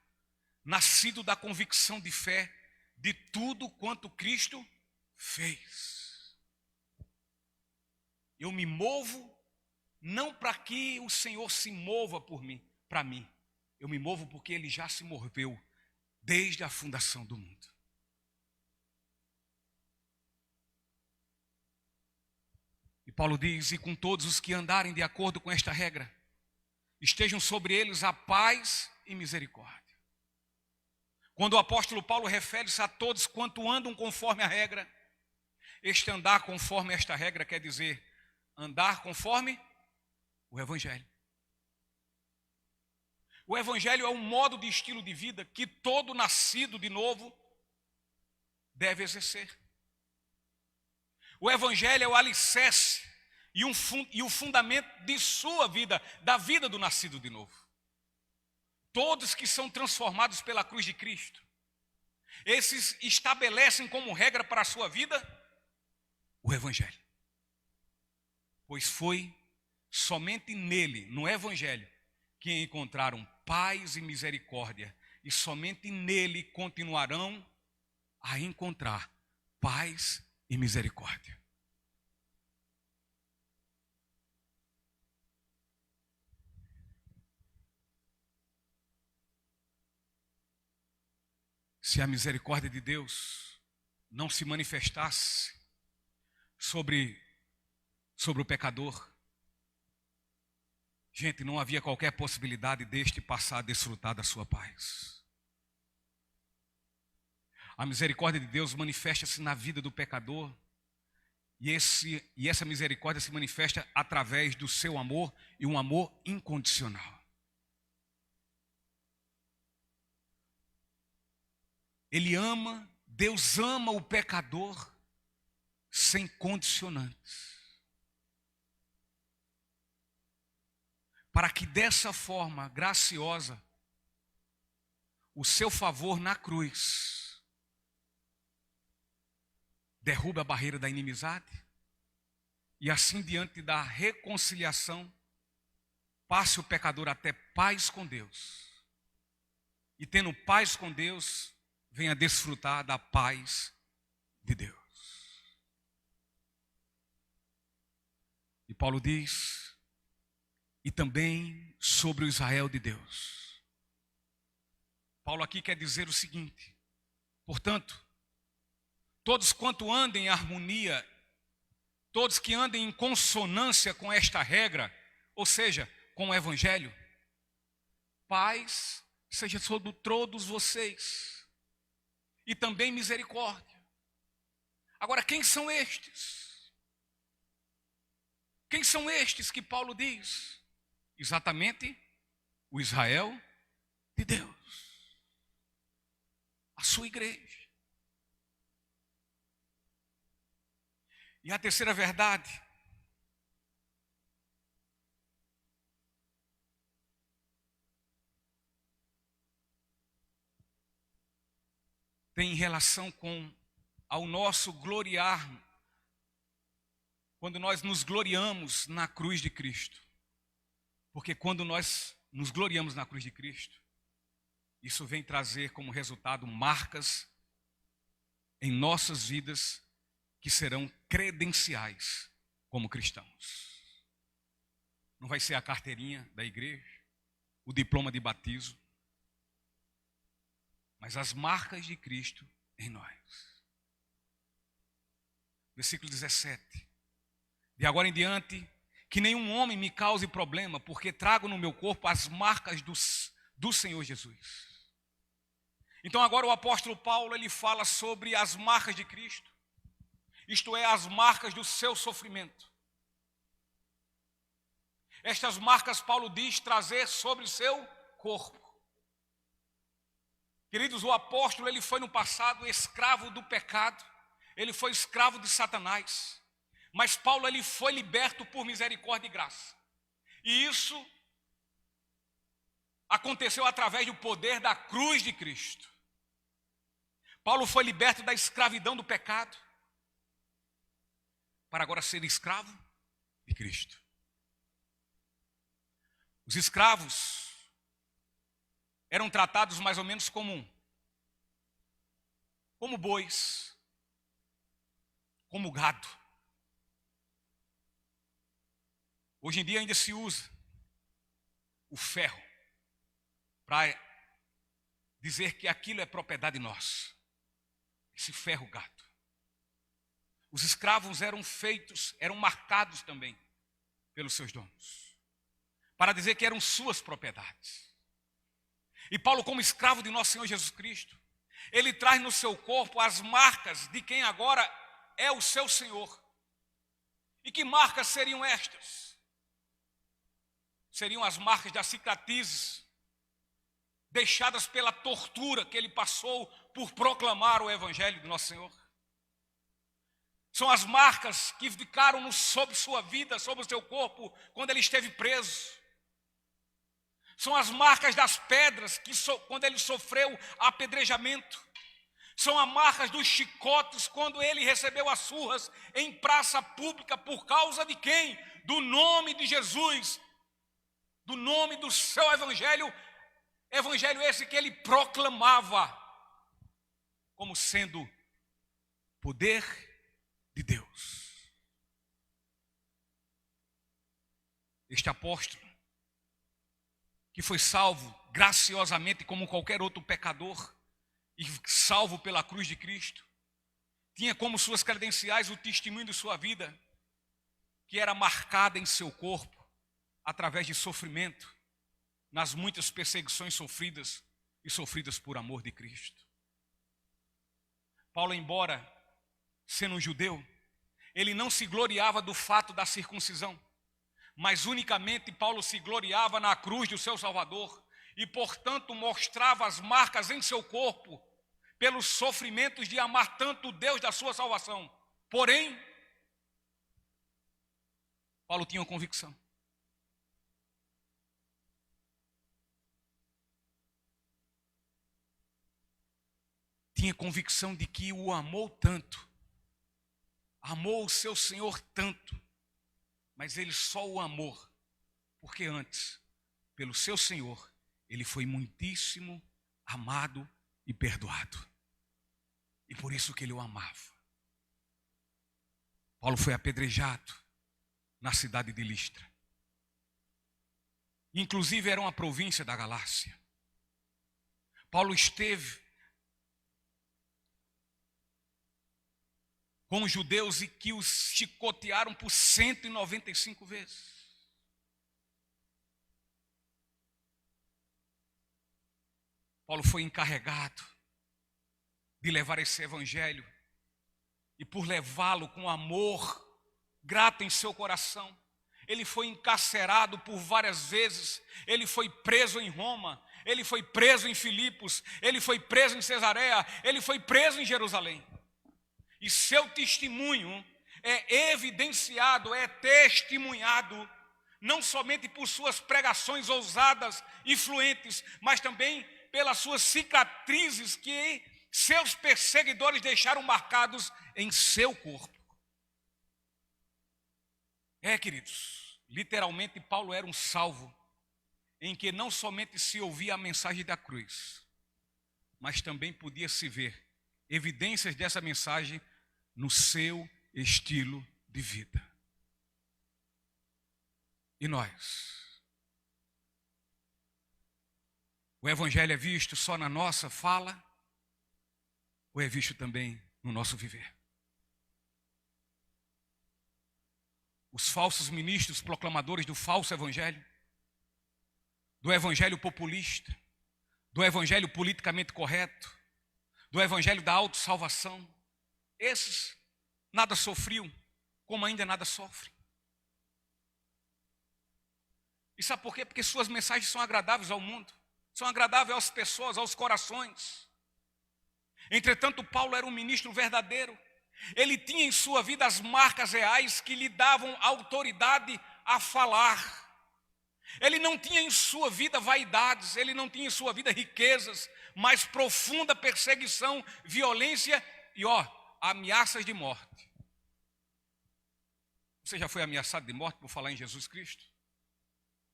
nascido da convicção de fé de tudo quanto Cristo fez. Eu me movo não para que o Senhor se mova por mim, para mim. Eu me movo porque ele já se moveu desde a fundação do mundo. E Paulo diz: e com todos os que andarem de acordo com esta regra, estejam sobre eles a paz e misericórdia. Quando o apóstolo Paulo refere-se a todos quanto andam conforme a regra, este andar conforme esta regra quer dizer andar conforme o Evangelho. O Evangelho é um modo de estilo de vida que todo nascido de novo deve exercer. O Evangelho é o alicerce e o fundamento de sua vida, da vida do nascido de novo. Todos que são transformados pela cruz de Cristo, esses estabelecem como regra para a sua vida o Evangelho. Pois foi somente nele, no Evangelho, que encontraram paz e misericórdia, e somente nele continuarão a encontrar paz e misericórdia. Se a misericórdia de Deus não se manifestasse sobre o pecador, gente, não havia qualquer possibilidade deste passar a desfrutar da sua paz. A misericórdia de Deus manifesta-se na vida do pecador, e essa misericórdia se manifesta através do seu amor, e um amor incondicional. Ele ama, Deus ama o pecador sem condicionantes. Para que dessa forma graciosa, o seu favor na cruz derrube a barreira da inimizade e assim diante da reconciliação passe o pecador até paz com Deus. E tendo paz com Deus, venha desfrutar da paz de Deus. E Paulo diz: e também sobre o Israel de Deus. Paulo aqui quer dizer o seguinte: portanto, todos quanto andem em harmonia, todos que andem em consonância com esta regra, ou seja, com o Evangelho, paz seja sobre todos vocês, e também misericórdia. Agora, quem são estes? Quem são estes que Paulo diz? Exatamente o Israel de Deus, a sua igreja. E a terceira verdade tem relação com ao nosso gloriar, quando nós nos gloriamos na cruz de Cristo. Porque quando nós nos gloriamos na cruz de Cristo, isso vem trazer como resultado marcas em nossas vidas que serão credenciais como cristãos. Não vai ser a carteirinha da igreja, o diploma de batismo, mas as marcas de Cristo em nós. Versículo 17. De agora em diante, que nenhum homem me cause problema, porque trago no meu corpo as marcas do Senhor Jesus. Então agora o apóstolo Paulo, ele fala sobre as marcas de Cristo, isto é, as marcas do seu sofrimento. Estas marcas Paulo diz trazer sobre o seu corpo. Queridos, o apóstolo, ele foi no passado escravo do pecado, ele foi escravo de Satanás, mas Paulo, ele foi liberto por misericórdia e graça. E isso aconteceu através do poder da cruz de Cristo. Paulo foi liberto da escravidão do pecado, para agora ser escravo de Cristo. Os escravos eram tratados mais ou menos como bois, como gado. Hoje em dia ainda se usa o ferro para dizer que aquilo é propriedade nossa. Esse ferro gado. Os escravos eram marcados também pelos seus donos, para dizer que eram suas propriedades. E Paulo, como escravo de nosso Senhor Jesus Cristo, ele traz no seu corpo as marcas de quem agora é o seu Senhor. E que marcas seriam estas? Seriam as marcas das cicatrizes deixadas pela tortura que ele passou por proclamar o evangelho do nosso Senhor. São as marcas que ficaram sobre sua vida, sobre o seu corpo, quando ele esteve preso. São as marcas das pedras, quando ele sofreu apedrejamento. São as marcas dos chicotes, quando ele recebeu as surras em praça pública, por causa de quem? Do nome de Jesus, do nome do seu evangelho, evangelho esse que ele proclamava como sendo poder de Deus. Este apóstolo, que foi salvo graciosamente como qualquer outro pecador e salvo pela cruz de Cristo, tinha como suas credenciais o testemunho de sua vida, que era marcada em seu corpo através de sofrimento, nas muitas perseguições sofridas por amor de Cristo. Paulo, embora sendo um judeu, ele não se gloriava do fato da circuncisão, mas unicamente Paulo se gloriava na cruz do seu Salvador e, portanto, mostrava as marcas em seu corpo pelos sofrimentos de amar tanto o Deus da sua salvação. Porém, Paulo tinha uma convicção. Tinha convicção de que o amou tanto, amou o seu Senhor tanto, mas ele só o amou porque antes, pelo seu Senhor, ele foi muitíssimo amado e perdoado. E por isso que ele o amava. Paulo foi apedrejado na cidade de Listra. Inclusive era uma província da Galácia. Paulo esteve com os judeus e que os chicotearam por 195 vezes. Paulo foi encarregado de levar esse evangelho e por levá-lo com amor, grato em seu coração, ele foi encarcerado por várias vezes, ele foi preso em Roma, ele foi preso em Filipos, ele foi preso em Cesareia, ele foi preso em Jerusalém. E seu testemunho é evidenciado, é testemunhado, não somente por suas pregações ousadas e fluentes, mas também pelas suas cicatrizes que seus perseguidores deixaram marcados em seu corpo. Queridos, literalmente Paulo era um salvo, em que não somente se ouvia a mensagem da cruz, mas também podia se ver evidências dessa mensagem no seu estilo de vida. E nós? O evangelho é visto só na nossa fala ou é visto também no nosso viver? os falsos ministros proclamadores do falso evangelho, do evangelho populista, do evangelho politicamente correto, do evangelho da autossalvação. Esses nada sofriam, como ainda nada sofrem. E sabe por quê? Porque suas mensagens são agradáveis ao mundo, são agradáveis às pessoas, aos corações. Entretanto, Paulo era um ministro verdadeiro. Ele tinha em sua vida as marcas reais que lhe davam autoridade a falar. Ele não tinha em sua vida vaidades, ele não tinha em sua vida riquezas, mas profunda perseguição, violência e ameaças de morte. Você já foi ameaçado de morte por falar em Jesus Cristo?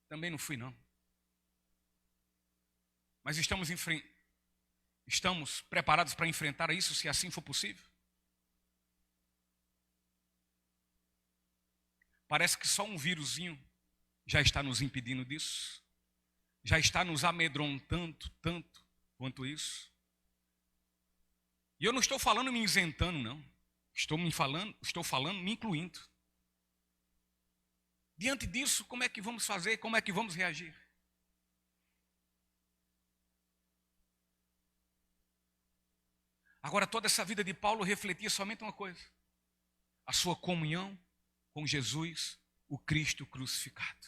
Também não fui, não. Mas estamos preparados para enfrentar isso, se assim for possível? Parece que só um vírusinho já está nos impedindo disso, já está nos amedrontando tanto quanto isso. E eu não estou falando me isentando, não. Estou falando me incluindo. Diante disso, como é que vamos fazer? Como é que vamos reagir? Agora, toda essa vida de Paulo refletia somente uma coisa: a sua comunhão com Jesus, o Cristo crucificado.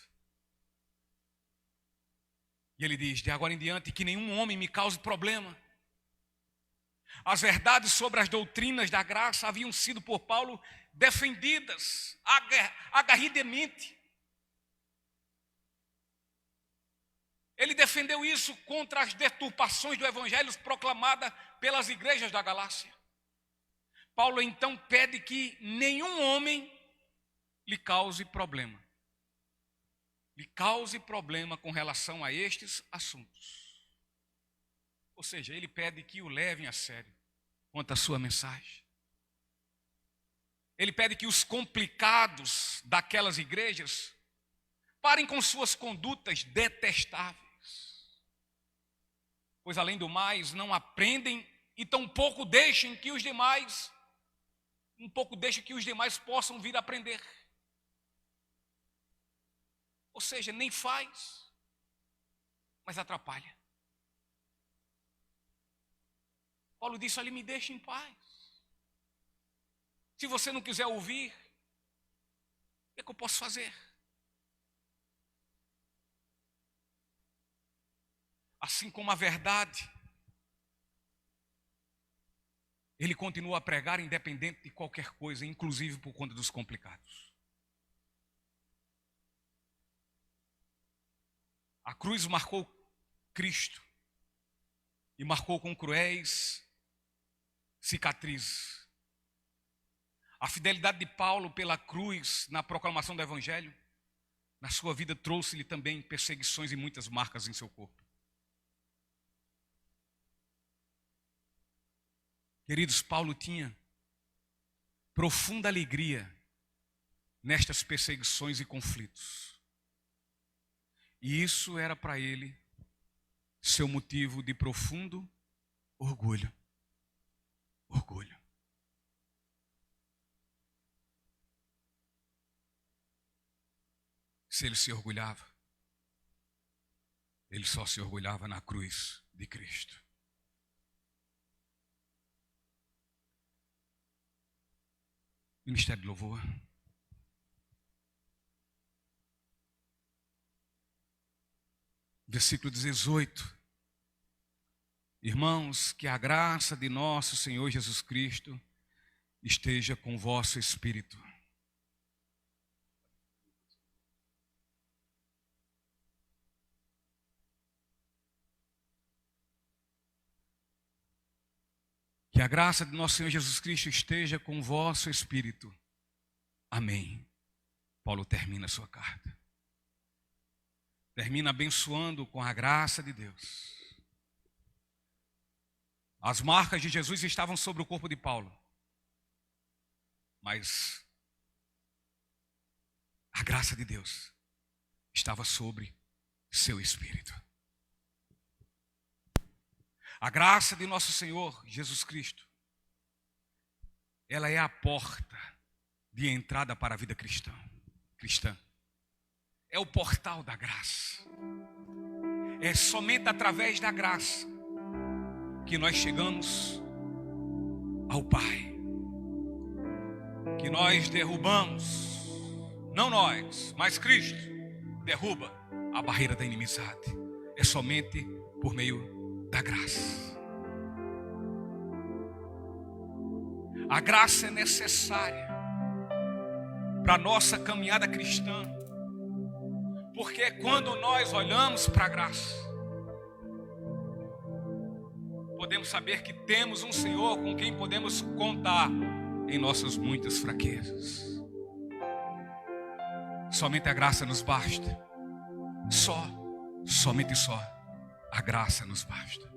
E ele diz: de agora em diante, que nenhum homem me cause problema. As verdades sobre as doutrinas da graça haviam sido por Paulo defendidas agarridamente. Ele defendeu isso contra as deturpações do evangelho proclamada pelas igrejas da Galácia. Paulo então pede que nenhum homem lhe cause problema. Lhe cause problema com relação a estes assuntos. Ou seja, ele pede que o levem a sério quanto à sua mensagem. Ele pede que os complicados daquelas igrejas parem com suas condutas detestáveis. Pois, além do mais, não aprendem e tampouco deixem que os demais, possam vir a aprender. Ou seja, nem faz, mas atrapalha. Paulo disse: olha, me deixe em paz. Se você não quiser ouvir, o que é que eu posso fazer? Assim como a verdade, ele continua a pregar independente de qualquer coisa, inclusive por conta dos complicados. A cruz marcou Cristo e marcou com cruéis cicatrizes. A fidelidade de Paulo pela cruz na proclamação do evangelho, na sua vida trouxe-lhe também perseguições e muitas marcas em seu corpo. Queridos, Paulo tinha profunda alegria nestas perseguições e conflitos. E isso era para ele seu motivo de profundo orgulho. Orgulho. Se ele se orgulhava, ele só se orgulhava na cruz de Cristo. Ministério de Louvor. Versículo 18. Irmãos, que a graça de nosso Senhor Jesus Cristo esteja com o vosso espírito. Que a graça de nosso Senhor Jesus Cristo esteja com o vosso espírito. Amém. Paulo termina a sua carta. Termina abençoando com a graça de Deus. As marcas de Jesus estavam sobre o corpo de Paulo. Mas a graça de Deus estava sobre seu espírito. A graça de nosso Senhor Jesus Cristo, ela é a porta de entrada para a vida cristã. cristã. É o portal da graça. É somente através da graça que nós chegamos ao Pai. Que nós derrubamos, não nós, mas Cristo derruba a barreira da inimizade. É somente por meio da graça. A graça é necessária para a nossa caminhada cristã. Porque quando nós olhamos para a graça, podemos saber que temos um Senhor com quem podemos contar em nossas muitas fraquezas. Somente a graça nos basta. Somente a graça nos basta.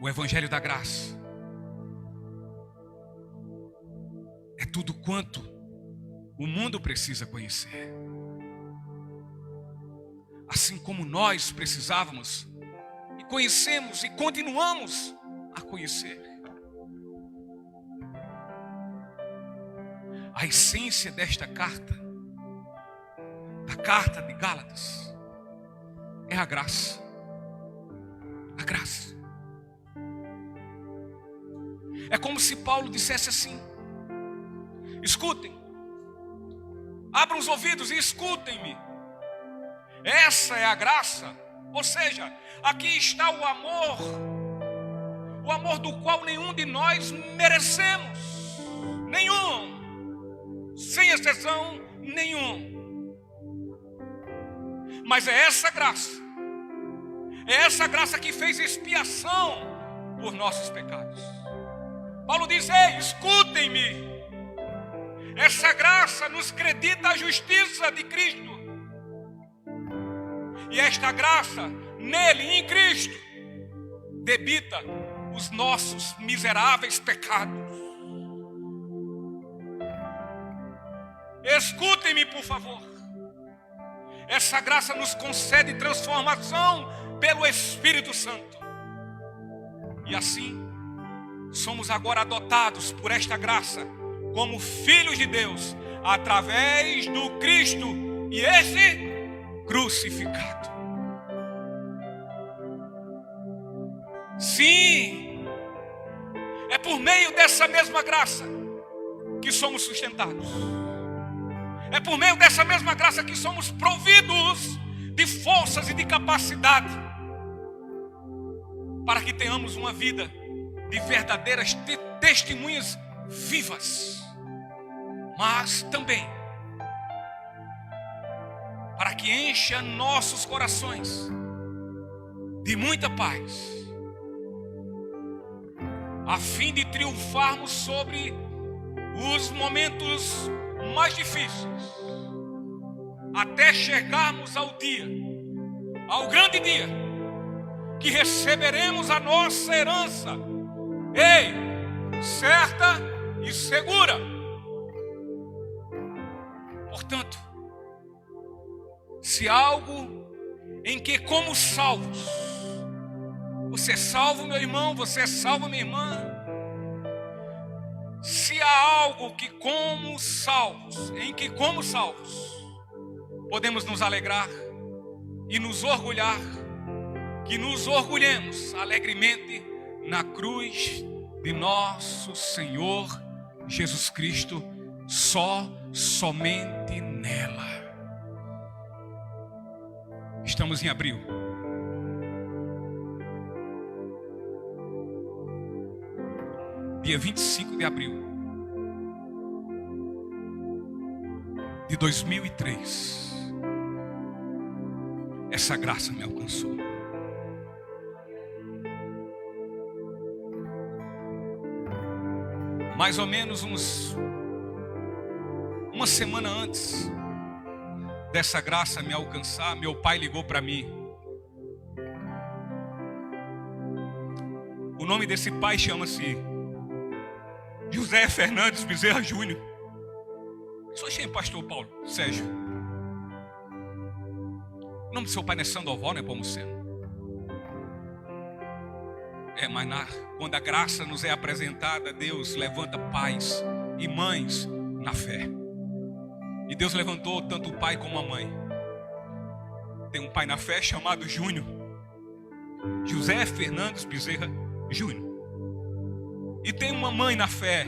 O Evangelho da Graça é tudo quanto o mundo precisa conhecer. Assim como nós precisávamos e conhecemos e continuamos a conhecer. A essência desta carta, da carta de Gálatas, é a graça. A graça. É como se Paulo dissesse assim: escutem, abram os ouvidos e escutem-me. Essa é a graça. Ou seja, aqui está o amor do qual nenhum de nós merecemos. Nenhum, sem exceção nenhum. Mas é essa graça que fez expiação por nossos pecados. Paulo diz: ei, escutem-me. Essa graça nos acredita a justiça de Cristo. E esta graça, nele, em Cristo, debita os nossos miseráveis pecados. Escutem-me, por favor. Essa graça nos concede transformação pelo Espírito Santo. E assim, somos agora adotados por esta graça como filhos de Deus, através do Cristo e esse crucificado. Sim, é por meio dessa mesma graça que somos sustentados. É por meio dessa mesma graça que somos providos de forças e de capacidade para que tenhamos uma vida de verdadeiras testemunhas vivas, mas também para que encha nossos corações de muita paz, a fim de triunfarmos sobre os momentos mais difíceis, até chegarmos ao grande dia, que receberemos a nossa herança, certa e segura. Portanto, se algo em que, como salvos, você é salvo, meu irmão, você é salvo, minha irmã. Se há algo que, como salvos, podemos nos alegrar e nos orgulhar, que nos orgulhemos alegremente na cruz de nosso Senhor Jesus Cristo, somente nela. Estamos em abril. Dia 25 de abril de 2003. Essa graça me alcançou. Mais ou menos uma semana antes dessa graça me alcançar, meu pai ligou para mim. O nome desse pai chama-se José Fernandes Bezerra Júnior. Sou quem, pastor Paulo? Sérgio. O nome do seu pai não é Sandoval, não é Pomuceno? Mas quando a graça nos é apresentada, Deus levanta pais e mães na fé. E Deus levantou tanto o pai como a mãe. Tem um pai na fé chamado Júnior, José Fernandes Bezerra Júnior. E tem uma mãe na fé,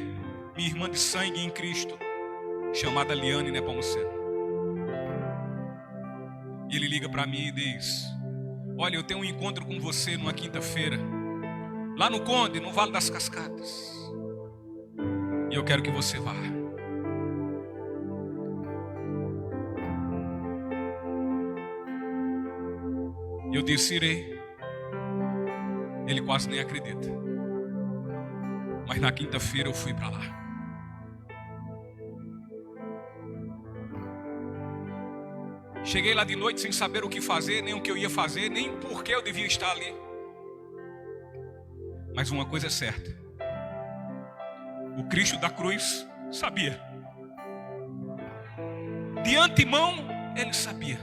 minha irmã de sangue em Cristo, chamada Liane Nepomuceno. E ele liga para mim e diz: olha, eu tenho um encontro com você numa quinta-feira, lá no Conde, no Vale das Cascatas. E eu quero que você vá. E eu disse: irei. Ele quase nem acredita. Mas na quinta-feira eu fui para lá. Cheguei lá de noite sem saber o que fazer, nem o que eu ia fazer, nem por que eu devia estar ali. Mas uma coisa é certa: o Cristo da cruz sabia. De antemão, ele sabia.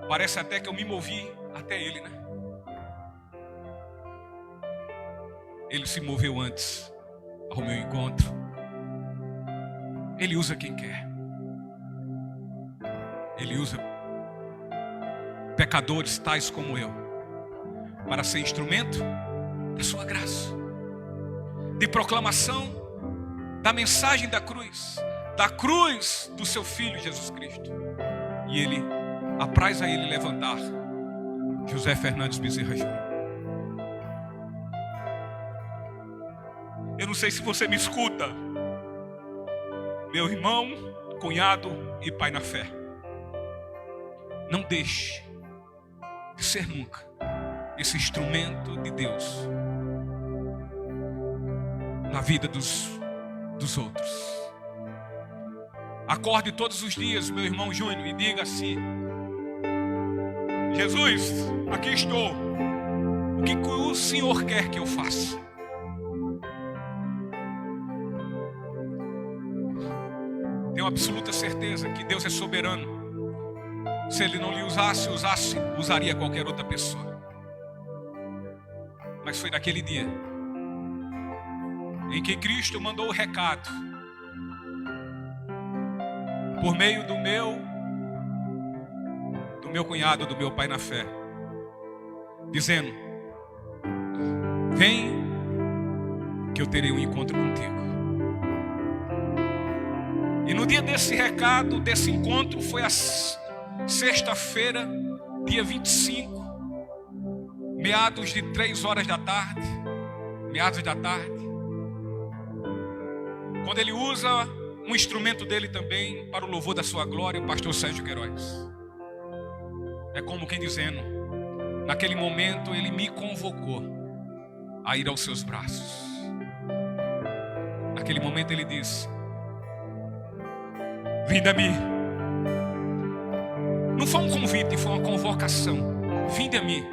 Parece até que eu me movi até ele, né? Ele se moveu antes ao meu encontro. Ele usa quem quer. Ele usa pecadores tais como eu para ser instrumento da sua graça, de proclamação da mensagem da cruz do seu Filho Jesus Cristo. E ele apraz a ele levantar José Fernandes Bezerra Júnior. Eu não sei se você me escuta, meu irmão, cunhado e pai na fé. Não deixe de ser nunca esse instrumento de Deus na vida dos outros. Acorde todos os dias, meu irmão Júnior, e diga assim: Jesus, aqui estou. O que o Senhor quer que eu faça? Tenho absoluta certeza que Deus é soberano. Se Ele não lhe usaria qualquer outra pessoa. Mas foi naquele dia em que Cristo mandou o recado por meio do meu cunhado, do meu pai na fé, dizendo: vem que eu terei um encontro contigo. E no dia desse recado, desse encontro, foi a sexta-feira, dia 25, meados de 3 horas da tarde, quando ele usa um instrumento dele também para o louvor da sua glória, o pastor Sérgio Queiroz. É como quem dizendo, naquele momento ele me convocou a ir aos seus braços. Naquele momento ele disse: vinde a mim. Não foi um convite, foi uma convocação. Vinde a mim,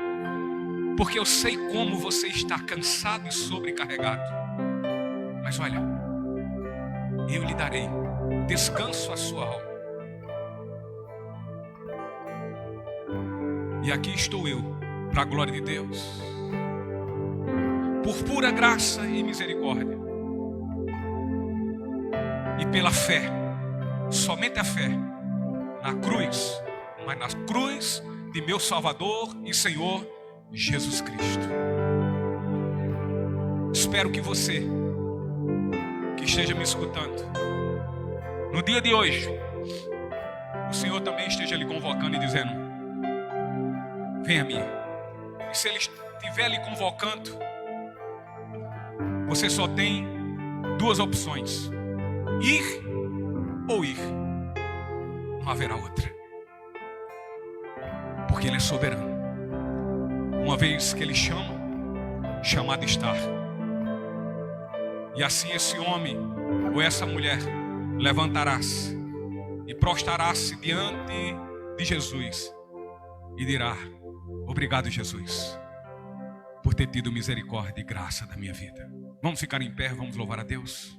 porque eu sei como você está cansado e sobrecarregado. Mas olha, eu lhe darei descanso à sua alma. E aqui estou eu, para a glória de Deus, por pura graça e misericórdia, e pela fé, somente a fé, na cruz, mas na cruz de meu Salvador e Senhor Jesus Cristo. Espero que você, que esteja me escutando, no dia de hoje, o Senhor também esteja lhe convocando e dizendo: venha a mim. E se Ele estiver lhe convocando, você só tem 2 opções: ir ou ir. Não haverá outra. Porque Ele é soberano. Uma vez que Ele chama, chamado está. E assim esse homem ou essa mulher levantará-se e prostrará-se diante de Jesus e dirá: obrigado, Jesus, por ter tido misericórdia e graça da minha vida. Vamos ficar em pé, vamos louvar a Deus.